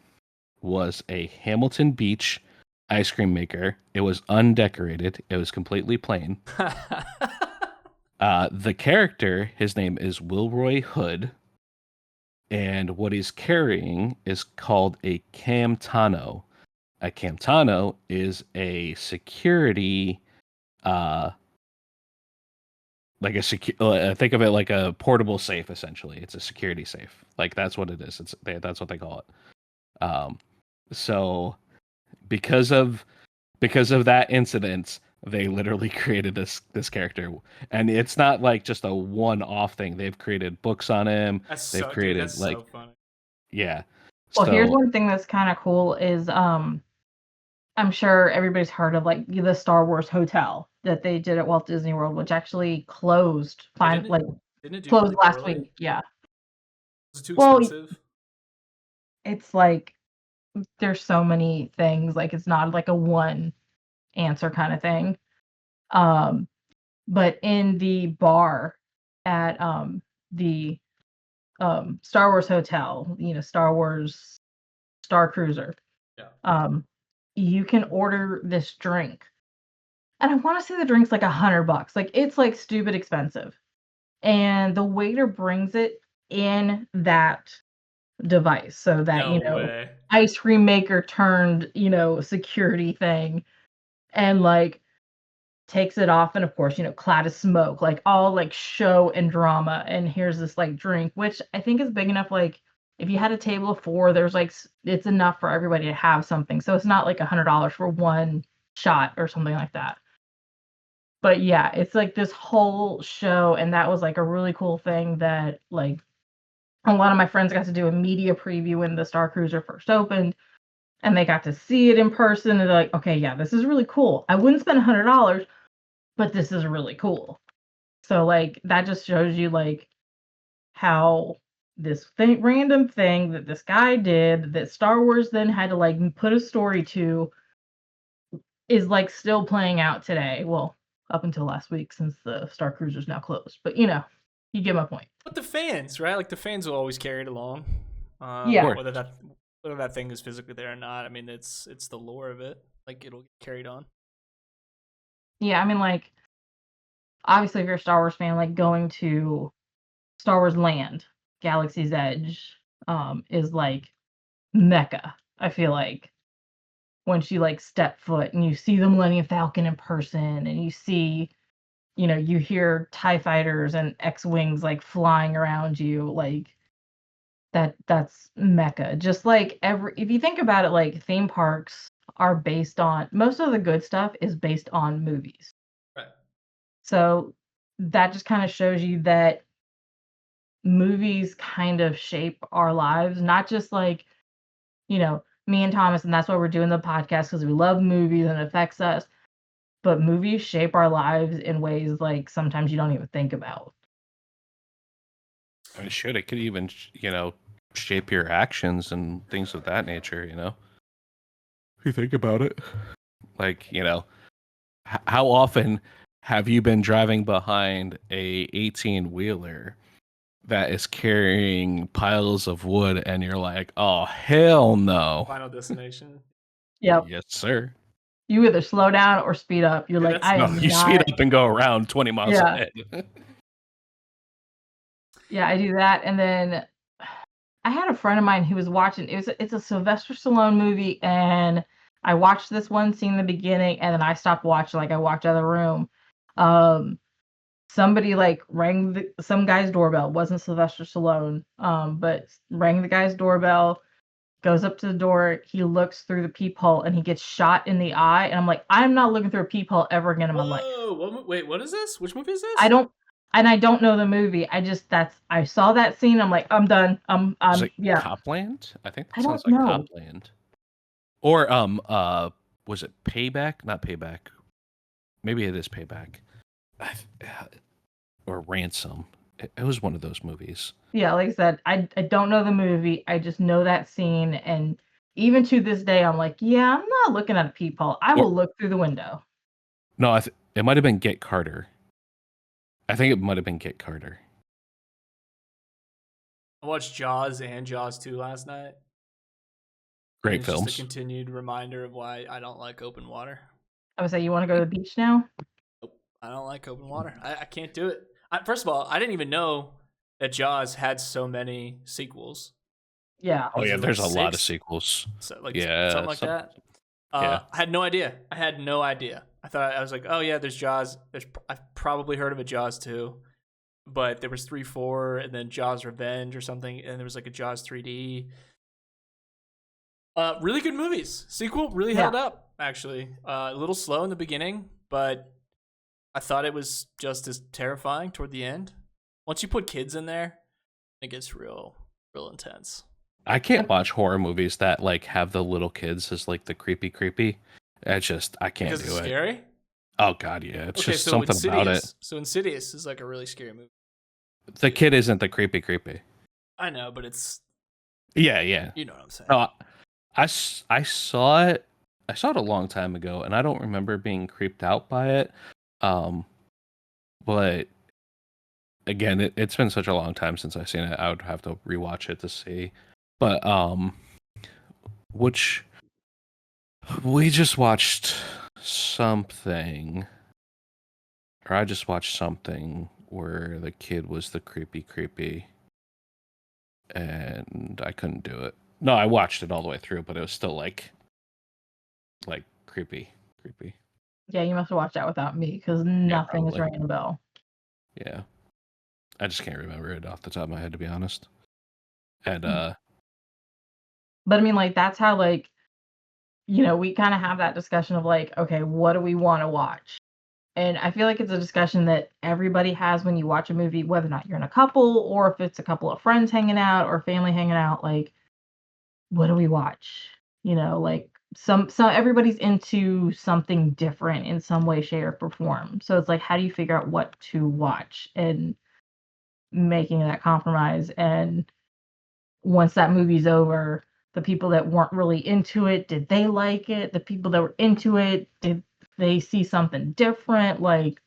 was a Hamilton Beach ice cream maker. It was undecorated. It was completely plain. The character, his name is Wilroy Hood, and what he's carrying is called a Camtano. A Camtano is a security, uh, like a think of it like a portable safe. Essentially, it's a security safe. Like that's what it is. That's what they call it. So because of that incident, they literally created this character, and it's not like just a one-off thing. They've created books on him. They've Dude, created that's like so funny. yeah. Well, here's So one thing that's kind of cool is I'm sure everybody's heard of like the Star Wars hotel that they did at Walt Disney World, which actually closed Yeah, didn't it do closed really last poorly? week. Yeah. Was it too Well, expensive? it's like there's so many things, like it's not like a one answer kind of thing. Um, but in the bar at the Star Wars hotel, Star Wars Star Cruiser, Yeah. you can order this drink. And I want to say the drink's like $100. Like it's like stupid expensive. And the waiter brings it in that device. So that, No way. ice cream maker turned, security thing and like takes it off and of course, cloud of smoke, like all like show and drama. And here's this like drink, which I think is big enough. Like if you had a table of four, there's like it's enough for everybody to have something. So it's not like $100 for one shot or something like that. But yeah, it's like this whole show, and that was like a really cool thing that like a lot of my friends got to do a media preview when the Star Cruiser first opened, and they got to see it in person, and they're like, okay, yeah, this is really cool. I wouldn't spend $100, but this is really cool. So like that just shows you like how this random thing that this guy did that Star Wars then had to like put a story to is like still playing out today. Well, up until last week since the Star Cruiser's now closed. But you get my point. But the fans, right? Like the fans will always carry it along. Yeah. Whether that thing is physically there or not. I mean, it's the lore of it. Like it'll get carried on. Yeah, I mean like obviously if you're a Star Wars fan, like going to Star Wars Land, Galaxy's Edge, is like Mecca, I feel like. Once you like step foot and you see the Millennium Falcon in person and you see, you hear TIE fighters and X-Wings like flying around you, like that's Mecca. Just like if you think about it, like theme parks are based on most of the good stuff is based on movies. Right. So that just kind of shows you that movies kind of shape our lives, not just like, me and Thomas, and that's why we're doing the podcast because we love movies and it affects us. But movies shape our lives in ways like sometimes you don't even think about. I mean, shit, it could even shape your actions and things of that nature. If you think about it, like how often have you been driving behind a 18-wheeler that is carrying piles of wood and you're like, oh hell no. Final Destination. Yep. Yes, sir. You either slow down or speed up. You're Dude, like, I No, am you not. speed up and go around 20 miles Yeah. ahead. Yeah, I do that. And then I had a friend of mine who was watching it's a Sylvester Stallone movie, and I watched this one scene in the beginning and then I stopped watching, like I walked out of the room. Um somebody like rang some guy's doorbell. It wasn't Sylvester Stallone, but rang the guy's doorbell. Goes up to the door. He looks through the peephole and he gets shot in the eye. And I'm like, I'm not looking through a peephole ever again in my life. Whoa! Wait, what is this? Which movie is this? I don't know the movie. I saw that scene. I'm like, I'm done. Is it Yeah. Copland? I think that I sounds don't like know. Copland. Or was it Payback? Not Payback. Maybe it is Payback. Or Ransom. It was one of those movies. Yeah, like I said, I don't know the movie. I just know that scene, and even to this day, I'm like, yeah, I'm not looking at a peephole. I will look through the window. No, it might have been Get Carter. I think it might have been Get Carter. I watched Jaws and Jaws 2 last night. Great it's films. Just a continued reminder of why I don't like open water. I would say, you want to go to the beach now? Nope, I don't like open water. I can't do it. First of all, I didn't even know that Jaws had so many sequels. Yeah. Oh yeah, there's like a lot of sequels. So, like yeah, something like that. Yeah. I had no idea. I was like, oh yeah, there's Jaws. I've probably heard of a Jaws 2, but there was 3, 4, and then Jaws Revenge or something, and there was like a Jaws 3D. Really good movies. Sequel really held up, actually. A little slow in the beginning, but I thought it was just as terrifying toward the end. Once you put kids in there, it gets real intense. I can't watch horror movies that like have the little kids as like the creepy. I can't do it. Scary? Oh god, yeah. It's okay, just so something about it. So Insidious is like a really scary movie. The kid isn't the creepy. I know, but it's Yeah. You know what I'm saying. No, I saw it. I saw it a long time ago, and I don't remember being creeped out by it. But again, it's been such a long time since I've seen it. I would have to rewatch it to see. But which we just watched something, or I just watched something where the kid was the creepy, and I couldn't do it. No, I watched it all the way through, but it was still like creepy. Yeah, you must have watched that without me because nothing is ringing a bell. Yeah, I just can't remember it off the top of my head, to be honest. And but I mean, like, that's how, like, you know, we kind of have that discussion of like, okay, what do we want to watch? And I feel like it's a discussion that everybody has when you watch a movie, whether or not you're in a couple or if it's a couple of friends hanging out or family hanging out. Like, what do we watch? You know, like some everybody's into something different in some way, shape, or form. So it's like, how do you figure out what to watch and making that compromise? And once that movie's over, the people that weren't really into it, did they like it? The people that were into it, did they see something different? Like,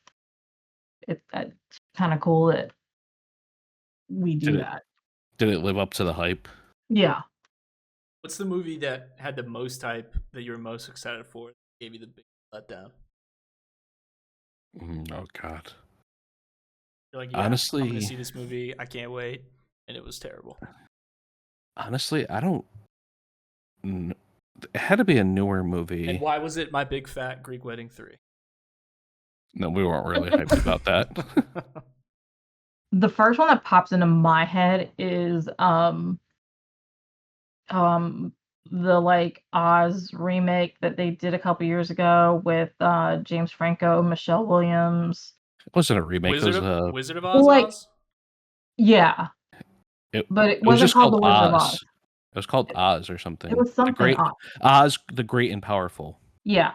it's kind of cool that we do that. Did it live up to the hype? Yeah. What's the movie that had the most hype that you were most excited for? That gave you the big letdown? Oh God. You're like, yeah, honestly, I'm gonna see this movie. I can't wait, and it was terrible. Honestly, I don't. It had to be a newer movie. And why was it My Big Fat Greek Wedding 3? No, we weren't really hyped about that. The first one that pops into my head is the like Oz remake that they did a couple years ago with James Franco, Michelle Williams. It wasn't a remake. Wizard of Oz. Well, like, Oz? Yeah. But it wasn't just called The Wizard of Oz. It was called Oz or something. It was something Oz, the Great and Powerful. Yeah.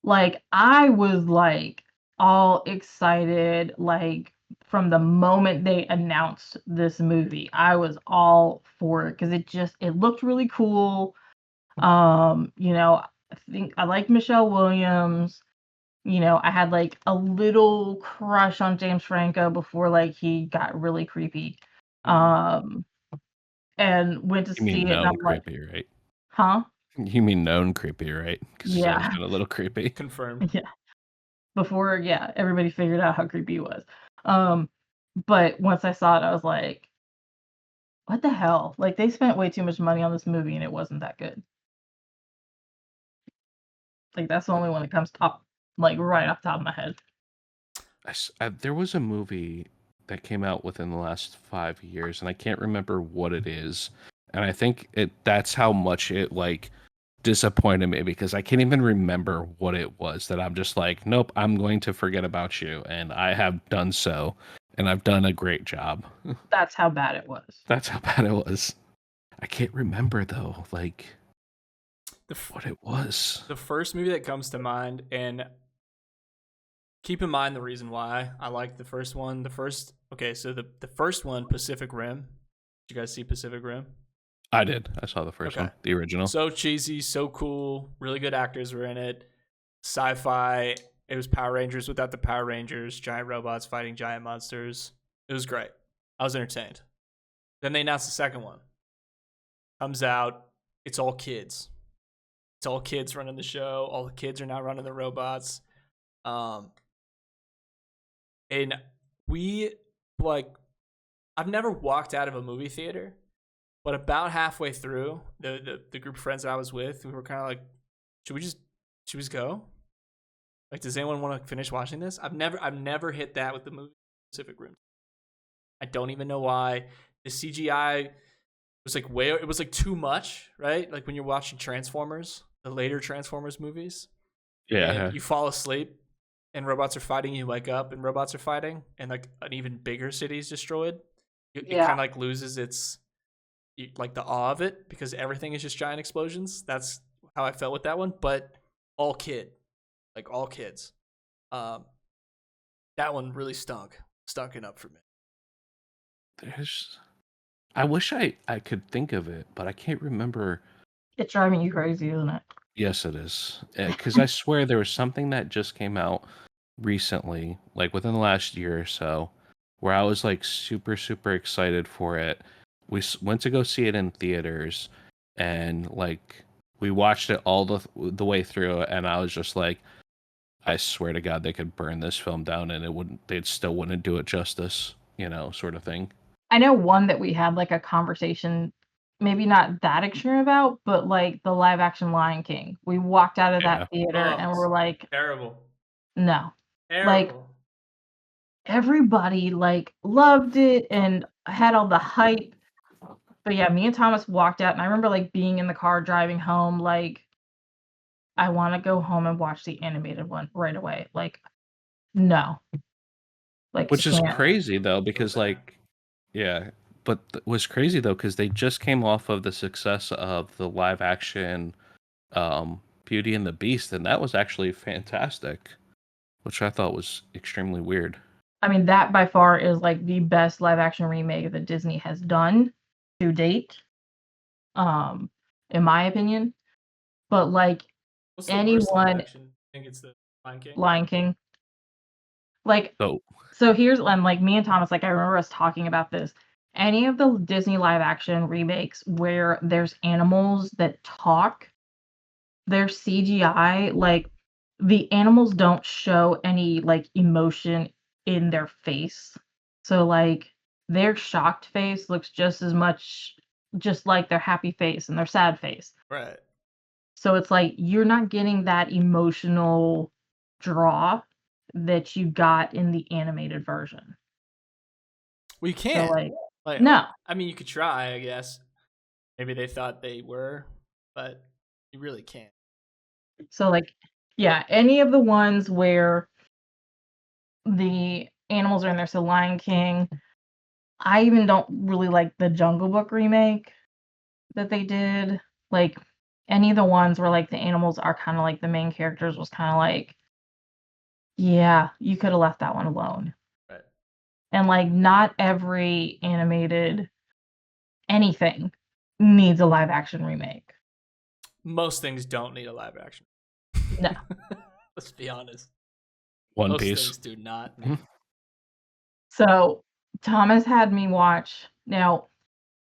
Like, I was like all excited, like from the moment they announced this movie. I was all for it because it looked really cool. You know, I think I like Michelle Williams. You know, I had like a little crush on James Franco before like he got really creepy. And went to see it and I'm creepy, like, right? Huh? You mean known creepy, right? Because yeah, it's been a little creepy. Confirmed. Yeah. Before, everybody figured out how creepy he was. But once I saw it, I was like, what the hell? Like, they spent way too much money on this movie and it wasn't that good. Like, that's the only one that comes top, like, right off the top of my head. There was a movie that came out within the last 5 years, and I can't remember what it is. And I think that's how much it like disappointed me because I can't even remember what it was that I'm just like, nope, I'm going to forget about you. And I have done so, and I've done a great job. That's how bad it was. That's how bad it was. I can't remember though, like what it was. The first movie that comes to mind, and keep in mind the reason why I like the first one. So the first one, Pacific Rim. Did you guys see Pacific Rim? I did. I saw the first one, the original. So cheesy, so cool. Really good actors were in it. Sci-fi. It was Power Rangers without the Power Rangers. Giant robots fighting giant monsters. It was great. I was entertained. Then they announced the second one. Comes out. It's all kids. It's all kids running the show. All the kids are now running the robots. And we I've never walked out of a movie theater, but about halfway through, the group of friends that I was with, we were kind of like, should we just go? Like, does anyone want to finish watching this? I've never hit that with the movie Pacific Rim. I don't even know why. The CGI was it was like too much, right? Like when you're watching Transformers, the later Transformers movies. Yeah. And you fall asleep and robots are fighting, you wake up and robots are fighting, and like an even bigger city is destroyed. It kind of like loses its like the awe of it because everything is just giant explosions. That's how I felt with that one. But all kids. That one really stunk it up for me. I wish I could think of it, but I can't remember. It's driving you crazy, isn't it? Yes, it is. Because I swear there was something that just came out recently, like within the last year or so, where I was like super, super excited for it. We went to go see it in theaters, and like we watched it all the way through, and I was just like, I swear to God, they could burn this film down, and they still wouldn't do it justice, sort of thing. I know one that we had like a conversation, maybe not that extreme about, but like the live action Lion King. We walked out of that theater and we're like, terrible. No. Terrible. Like everybody like loved it and had all the hype. But yeah, me and Thomas walked out and I remember like being in the car driving home, like I want to go home and watch the animated one right away. Like, no. Like, which is crazy though, because like, yeah, but was crazy though because they just came off of the success of the live action Beauty and the Beast, and that was actually fantastic, which I thought was extremely weird. I mean, that by far is like the best live action remake that Disney has done to date, in my opinion. But like what's the worst live action? I think it's the Lion King. Lion King. Like, so here's like me and Thomas, like I remember us talking about this. Any of the Disney live action remakes where there's animals that talk, their CGI, like the animals don't show any like emotion in their face. So like their shocked face looks just as much just like their happy face and their sad face. Right. So it's like you're not getting that emotional draw that you got in the animated version. Well, you can't. So like no. I mean, you could try, I guess. Maybe they thought they were, but you really can't. So like, yeah, any of the ones where the animals are in there, so Lion King. I even don't really like the Jungle Book remake that they did. Like any of the ones where like the animals are kind of like the main characters was kind of like, yeah, you could have left that one alone. Right. And like not every animated anything needs a live action remake. Most things don't need a live action. No. Let's be honest. One Piece. Most things do not. So Thomas had me watch. Now,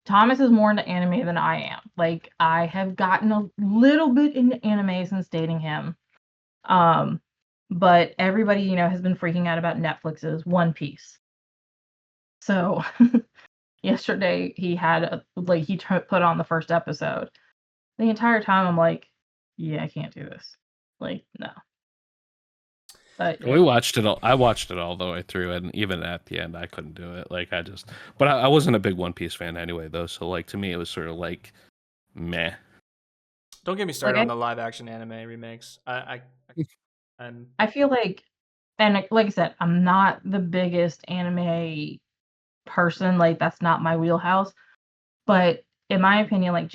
Thomas is more into anime than I am. Like I have gotten a little bit into anime since dating him. But everybody, has been freaking out about Netflix's One Piece. So yesterday he had put on the first episode. The entire time I'm like, yeah, I can't do this. Like, no. But We watched it all. I watched it all the way through, and even at the end, I couldn't do it. Like but I wasn't a big One Piece fan anyway, though. So like to me, it was sort of like meh. Don't get me started like on the live action anime remakes. I'm I feel like, and like I said, I'm not the biggest anime person. Like that's not my wheelhouse. But in my opinion, like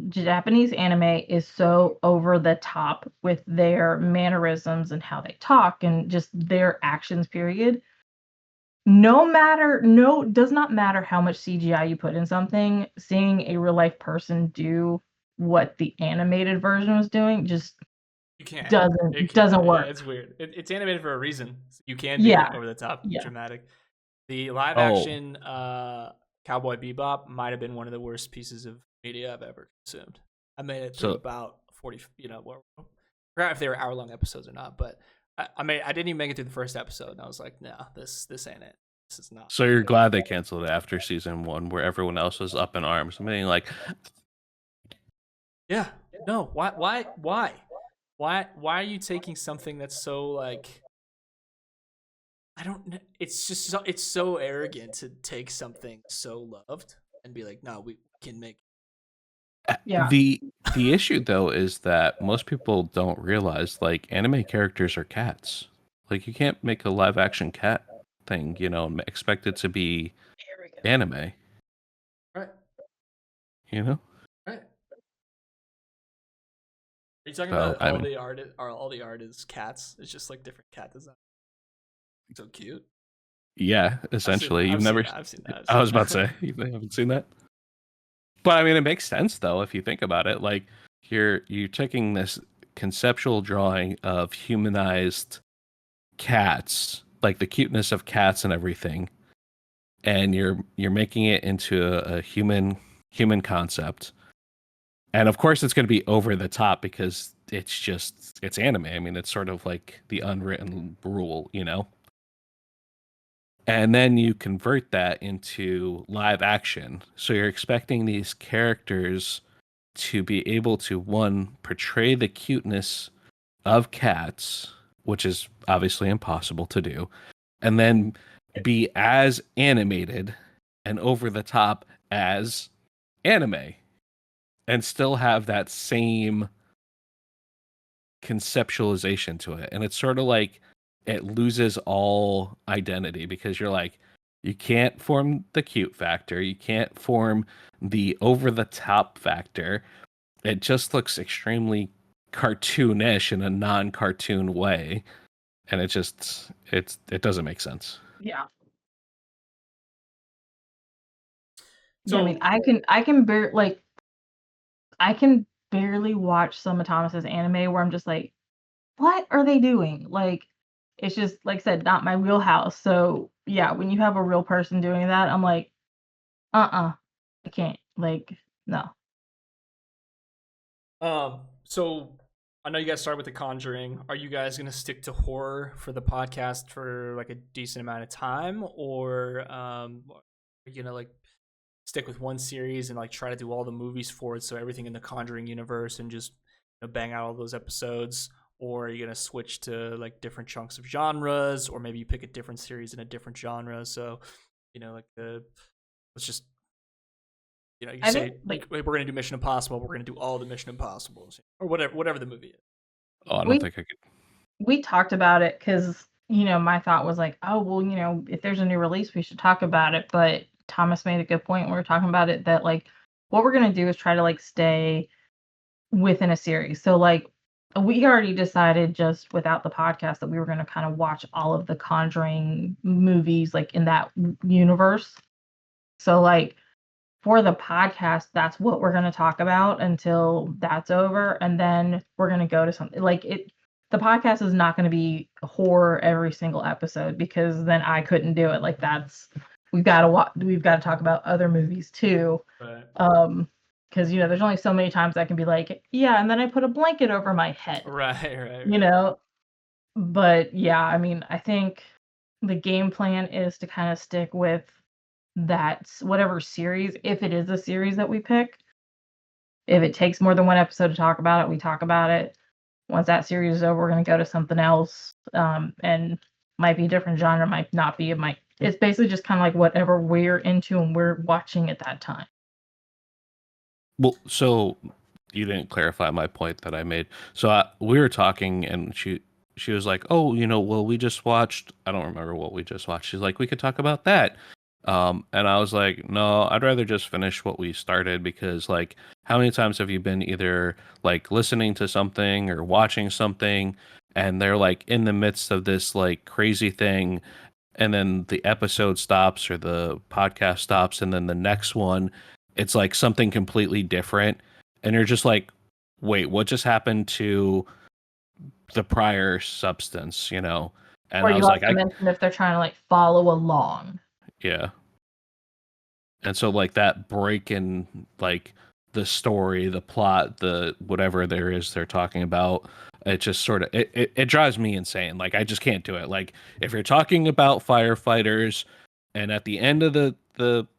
Japanese anime is so over the top with their mannerisms and how they talk and just their actions, period. Does not matter how much CGI you put in something, seeing a real life person do what the animated version was doing just you can't. You can't. doesn't Yeah, work. it's weird. It's animated for a reason. You can be Yeah, over the top yeah. dramatic. The live Oh, action Cowboy Bebop might have been one of the worst pieces of media I've ever consumed. I made it through so about 40. I forgot if they were hour long episodes or not, but I didn't even make it through the first episode, and I was like, no, this ain't it. This is not. so you're glad they canceled it after season 1, where everyone else was up in arms. I mean, like, Yeah. No. Why are you taking something that's so like I don't know. It's just it's so arrogant to take something so loved and be like, no, we can make. Yeah. the issue though is that most people don't realize like anime characters are cats. Like you can't make a live action cat thing, and expect it to be Arrogant. anime. Right. You know. Right. Are you talking So about I mean, all the art is cats? It's just like different cat design. So cute. yeah, essentially, you've never. I've seen that. I was about to say you haven't seen that. But I mean, it makes sense though if you think about it. Like you're taking this conceptual drawing of humanized cats, like the cuteness of cats and everything, and you're making it into a human concept. And of course, it's going to be over the top because it's anime. I mean, it's sort of like the unwritten rule. And then you convert that into live action. So you're expecting these characters to be able to, one, portray the cuteness of cats, which is obviously impossible to do, and then be as animated and over the top as anime and still have that same conceptualization to it. And it's sort of like it loses all identity because you're like, you can't form the cute factor, you can't form the over the top factor. It just looks extremely cartoonish in a non-cartoon way, and it doesn't make sense. Yeah. Yeah, I mean, So I can barely watch some of Thomas's anime where I'm just like, what are they doing? Like, it's just like I said, not my wheelhouse. So yeah, when you have a real person doing that, I'm like, I can't. Like, no. so I know you guys started with The Conjuring. Are you guys gonna stick to horror for the podcast for like a decent amount of time, or are you gonna like stick with one series and like try to do all the movies for it, so everything in the Conjuring universe, and just bang out all those episodes? Or are you gonna switch to like different chunks of genres, or maybe you pick a different series in a different genre? So, like let's just you I say think like we're gonna do Mission Impossible, we're gonna do all the Mission Impossibles, or whatever the movie is. Oh, I don't we think I could. we talked about it because my thought was like, oh well, if there's a new release, we should talk about it. But Thomas made a good point when we were talking about it that like what we're gonna do is try to like stay within a series. So like we already decided just without the podcast that we were going to kind of watch all of the Conjuring movies like in that universe. So like for the podcast, that's what we're going to talk about until that's over, and then we're going to go to something like it. The podcast is not going to be horror every single episode because then I couldn't do it. Like that's we've got to we've got to talk about other movies too. Right. Because there's only so many times I can be like, yeah, and then I put a blanket over my head. Right. you know but yeah, I mean, I think the game plan is to kind of stick with that whatever series, if it is a series that we pick. If it takes more than one episode to talk about it, we talk about it. once that series is over, we're going to go to something else, and might be a different genre, might not be. It's basically just kind of like whatever we're into and we're watching at that time. Well, so you didn't clarify my point that I made. So we were talking, and she was like, "Oh, well, we just watched. I don't remember what we just watched." She's like, "We could talk about that." And I was like, "No, I'd rather just finish what we started because, like, how many times have you been either like listening to something or watching something, and they're like in the midst of this like crazy thing, and then the episode stops or the podcast stops, and then the next one, it's like something completely different, and you're just like, wait, what just happened to the prior substance, And Or I you was like, also mentioned if they're trying to like follow along. yeah. And so like that break in like the story, the plot, the whatever there is they're talking about, it just sort of it drives me insane. Like I just can't do it. Like if you're talking about firefighters and at the end of the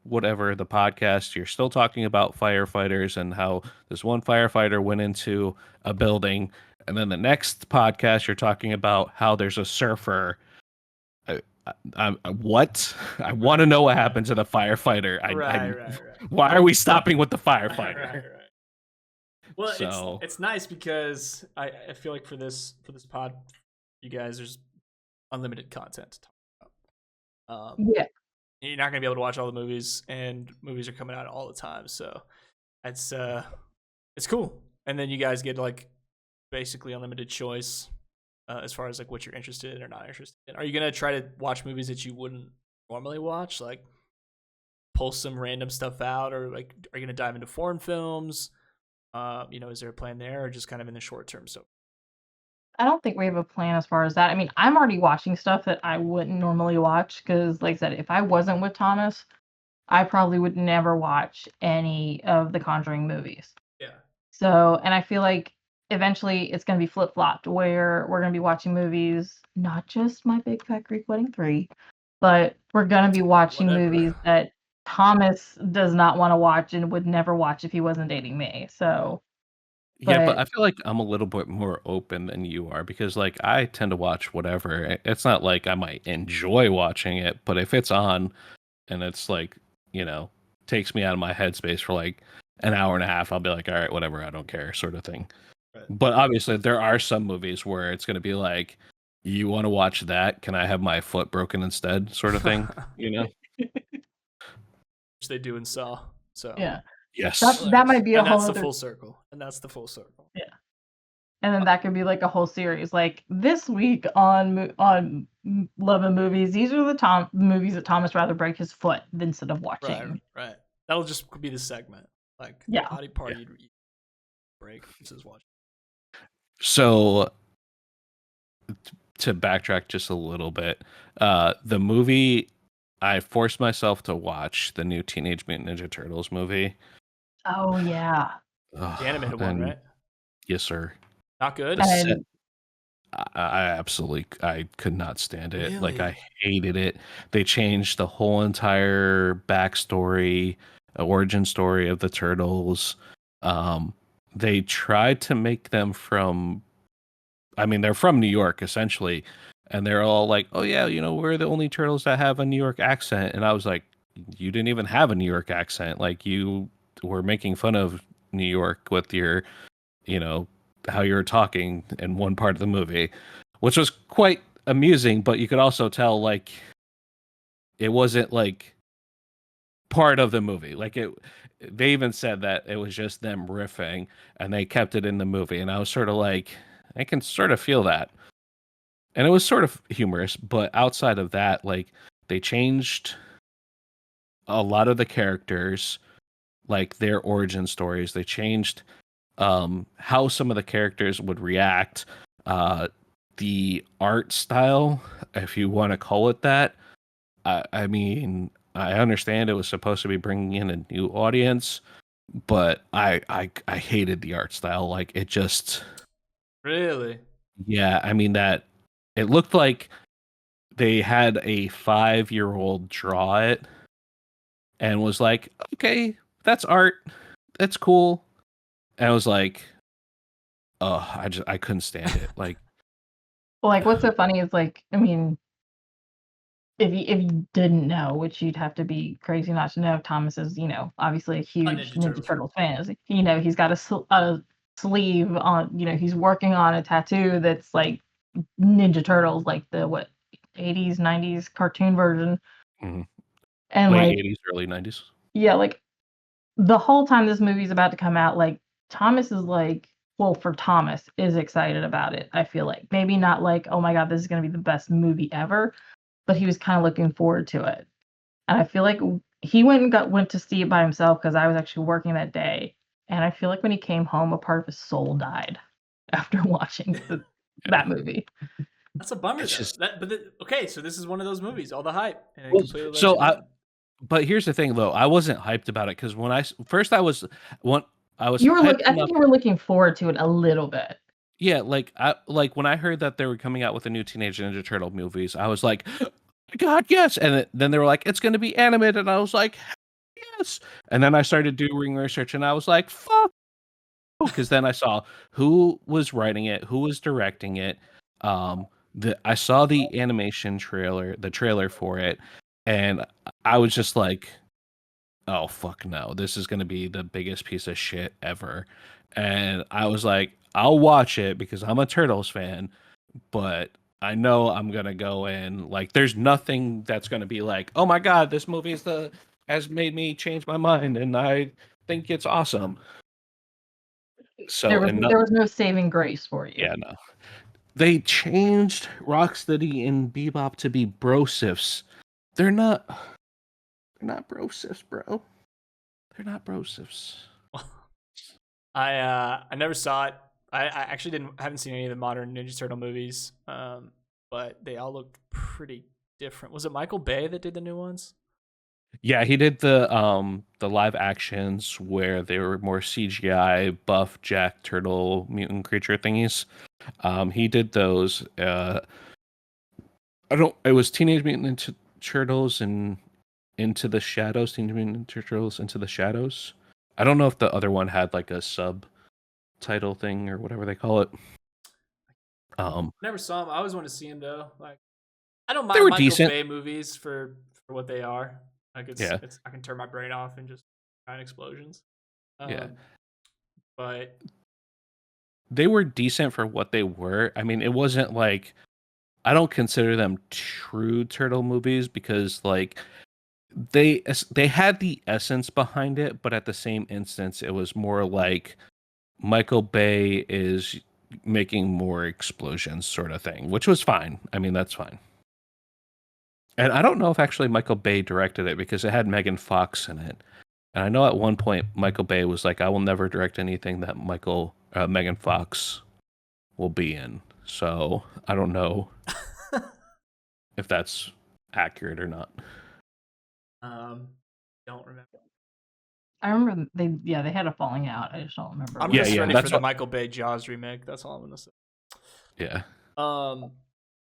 whatever the podcast, you're still talking about firefighters and how this one firefighter went into a building, and then the next podcast you're talking about how there's a surfer. What? I want to know what happened to the firefighter. Right. Why are we stopping with the Right. firefighter? Well, So it's nice because I feel like for this pod, you guys, there's unlimited content to talk about. Yeah. You're not gonna be able to watch all the movies, and movies are coming out all the time, so it's cool. And then you guys get like basically unlimited choice as far as like what you're interested in or not interested in. Are you gonna try to watch movies that you wouldn't normally watch, like pull some random stuff out, or like are you gonna dive into foreign films? Is there a plan there, or just kind of in the short term? So I don't think we have a plan as far as that. I mean, I'm already watching stuff that I wouldn't normally watch because, like I said, if I wasn't with Thomas, I probably would never watch any of the Conjuring movies. yeah, So, and I feel like eventually it's going to be flip flopped where we're going to be watching movies, not just My Big Fat Greek Wedding 3, but we're going to be watching movies that Thomas does not want to watch and would never watch if he wasn't dating me. So, yeah, but but I feel like I'm a little bit more open than you are because like I tend to watch whatever. It's not like I might enjoy watching it, but if it's on and it's like, takes me out of my headspace for like an hour and a half, I'll be like, all right, whatever, I don't care, sort of thing. right. But obviously there are some movies where it's going to be like, you want to watch that? Can I have my foot broken instead? Sort of thing, Which they do in Saw. So yeah. Yes. That might be a and whole that's other the full circle. And that's the full circle. Yeah. And then that could be like a whole series. Like this week on Love and Movies, these are the movies that Thomas rather break his foot instead of watching. Right. That'll just be the segment. Like Yeah. body part you'd break versus watch. So to backtrack just a little bit, the movie I forced myself to watch the new Teenage Mutant Ninja Turtles movie. Oh yeah. The animated one, right? Yes, sir. Not good. I absolutely I could not stand it. Like Really? I hated it. They changed the whole entire backstory, origin story of the turtles. They tried to make them they're from New York essentially, and they're all like, "Oh yeah, we're the only turtles that have a New York accent." And I was like, "You didn't even have a New York accent. Like you were making fun of New York with your, how you were talking in one part of the movie," which was quite amusing, but you could also tell like it wasn't like part of the movie. Like they even said that it was just them riffing and they kept it in the movie, and I was sort of like, I can sort of feel that. And it was sort of humorous, but outside of that, like they changed a lot of the characters, like their origin stories. They changed how some of the characters would react, the art style, if you want to call it that. I mean, I understand it was supposed to be bringing in a new audience, but I hated the art style. Like it just, Really? yeah. I mean that it looked like they had a 5-year-old draw it and was like, okay, that's art, that's cool. And I was like, I couldn't stand it. Like, Like, what's so funny is, like, I mean, if you didn't know, which you'd have to be crazy not to know, Thomas is, obviously a huge Ninja Ninja Turtles. Turtles fan. He's got a sleeve on, he's working on a tattoo that's like Ninja Turtles, like the what 80s, 90s cartoon version. mhm. And Late like, 80s, early 90s. yeah, like the whole time this movie's about to come out, like Thomas is like, well, for Thomas is excited about it. I feel like maybe not like, oh my God, this is going to be the best movie ever, but he was kind of looking forward to it. And I feel like he went to see it by himself because I was actually working that day. And I feel like when he came home, a part of his soul died after watching that movie. That's a bummer, It's though. just Okay, so this is one of those movies, all the hype, and it well, completely let so you down. but here's the thing though, I wasn't hyped about it because when first I was when I was You were hyped I enough. think you were looking forward to it a little bit. Yeah, like when I heard that they were coming out with the new Teenage Ninja Turtle movies, I was like, God, yes. And then they were like, it's going to be animated, and I was like, yes. And then I started doing research, and I was like, fuck, because then I saw who was writing it, who was directing it. I saw the animation trailer, the trailer for it, and I was just like, oh fuck no, this is going to be the biggest piece of shit ever. And I was like, I'll watch it because I'm a Turtles fan, but I know I'm gonna go in like there's nothing that's gonna be like, oh my god, this movie has made me change my mind and I think it's awesome. There So was and there was no saving grace for you. yeah, no. They changed Rocksteady and Bebop to be brosifs. They're not brosifs, bro. They're not brosifs. I never saw it. I actually haven't seen any of the modern Ninja Turtle movies, but they all look pretty different. Was it Michael Bay that did the new ones? Yeah, he did the live actions where they were more CGI buff Jack Turtle mutant creature thingies. He did those. I don't. It was Teenage Mutant Ninja Turtles and Into the Shadows. Teenage Mutant Ninja Turtles Into the Shadows. I don't know if the other one had like a subtitle thing or whatever they call it. Never saw him. I always want to see him though. Like, I don't They mind were Michael decent. Bay movies for what they are. Like, Yeah, it's I can turn my brain off and just find explosions. yeah. But They were decent for what they were. I mean, it wasn't like I don't consider them true turtle movies because like they had the essence behind it, but at the same instance, it was more like Michael Bay is making more explosions, sort of thing, which was fine. I mean, that's fine. And I don't know if actually Michael Bay directed it because it had Megan Fox in it. And I know at one point Michael Bay was like, "I will never direct anything that Megan Fox will be in." So I don't know if that's accurate or not. don't remember. I remember they had a falling out. I just don't remember I'm what just it ready was. for the Michael Bay Jaws remake. That's all I'm gonna say. Yeah. Well,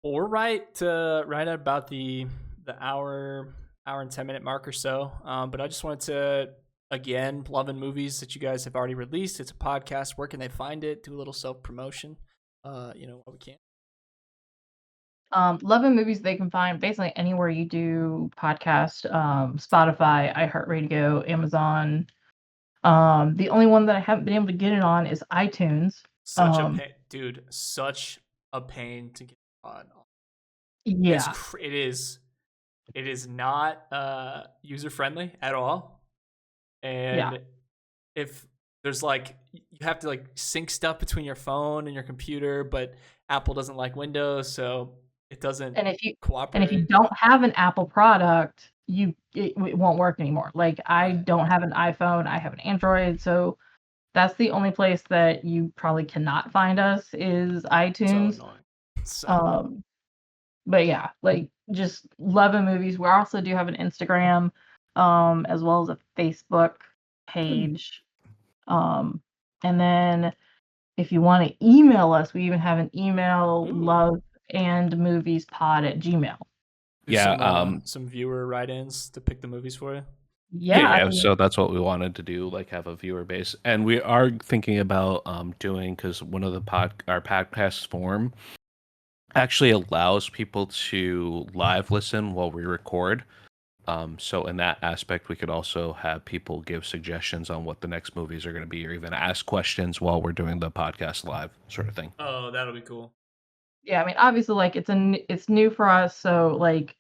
we're right at about the hour and 10 minute mark or so. But I just wanted to again loving movies that you guys have already released. It's a podcast. Where can they find it? Do a little self promotion. What we can. Love and movies they can find basically anywhere you do podcast, Spotify, iHeartRadio, Amazon. The only one that I haven't been able to get it on is iTunes. Such a pain, dude. Such a pain to get on. Yeah. It is not user friendly at all. Yeah. And if there's like you have to like sync stuff between your phone and your computer, but Apple doesn't like Windows, so it doesn't And if you cooperate. don't have an Apple product, it won't work anymore. Like I Right. don't have an iPhone, I have an Android, so that's the only place that you probably cannot find us is So iTunes. annoying. So But yeah, like just loving movies. We also do have an Instagram, as well as a Facebook page. And then if you want to email us, we even have an email, Ooh. loveandmoviespod@gmail.com. Do Yeah. some viewer write-ins to pick the movies for you. Yeah, I mean, So that's what we wanted to do, like have a viewer base, and we are thinking about doing, because one of our podcast form actually allows people to live listen while we record. So in that aspect, we could also have people give suggestions on what the next movies are going to be, or even ask questions while we're doing the podcast live, sort of thing. Oh, that'll be cool. yeah, I mean, obviously, like it's new for us, so like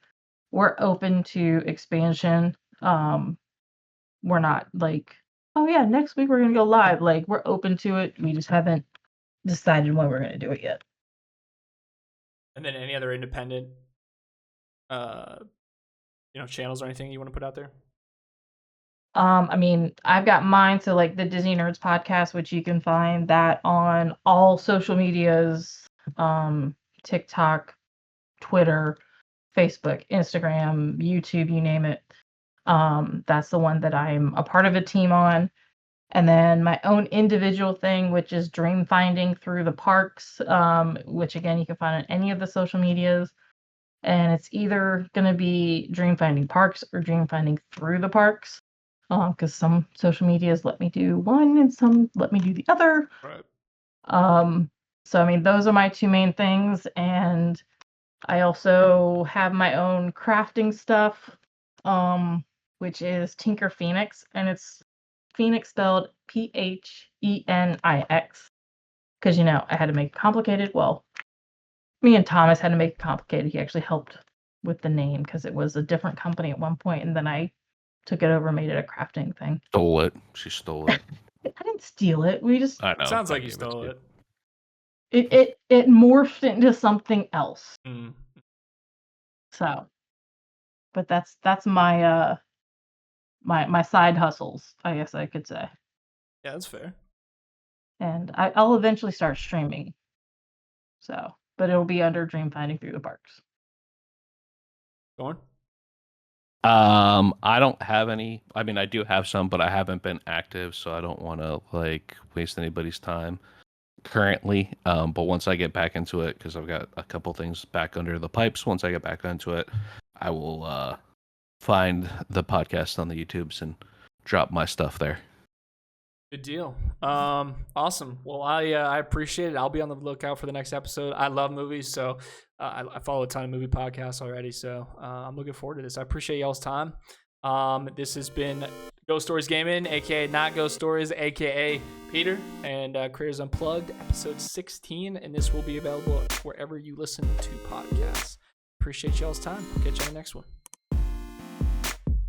we're open to expansion. We're not like, oh yeah, next week we're gonna go live. Like we're open to it. We just haven't decided when we're gonna do it yet. And then any other independent, uh, channels or anything you want to put out there? I mean, I've got mine, so like the Disney Nerds podcast, which you can find that on all social medias, TikTok, Twitter, Facebook, Instagram, YouTube, you name it. That's the one that I'm a part of a team on. And then my own individual thing, which is Dream Finding Through the Parks, which again you can find on any of the social medias. And it's either going to be Dream Finding Parks or Dream Finding Through the Parks, because some social medias let me do one and some let me do the other. Right. So I mean, those are my two main things, and I also have my own crafting stuff, which is Tinker Phoenix, and it's Phoenix spelled Phenix, because I had to make it complicated. Well, me and Thomas had to make it complicated. He actually helped with the name because it was a different company at one point, and then I took it over and made it a crafting thing. Stole it. She stole it. I didn't steal it. We just I know. Sounds like you gave stole to it. it morphed into something else. Mm. So, but that's my my side hustles, I guess I could say. Yeah, that's fair. And I'll eventually start streaming. So, but it'll be under Dream Finding Through the Parks. Go on. I don't have any. I mean, I do have some, but I haven't been active, so I don't want to like waste anybody's time currently. But once I get back into it, because I've got a couple things back under the pipes, once I get back into it, I will find the podcast on the YouTubes and drop my stuff there. Good deal. Awesome. Well, I appreciate it. I'll be on the lookout for the next episode. I love movies, so I follow a ton of movie podcasts already, so I'm looking forward to this. I appreciate y'all's time. This has been Ghost Stories Gaming, aka Not Ghost Stories, aka Peter, and Creators Unplugged, episode 16, and this will be available wherever you listen to podcasts. Appreciate y'all's time. I'll catch you on the next one.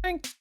Thanks.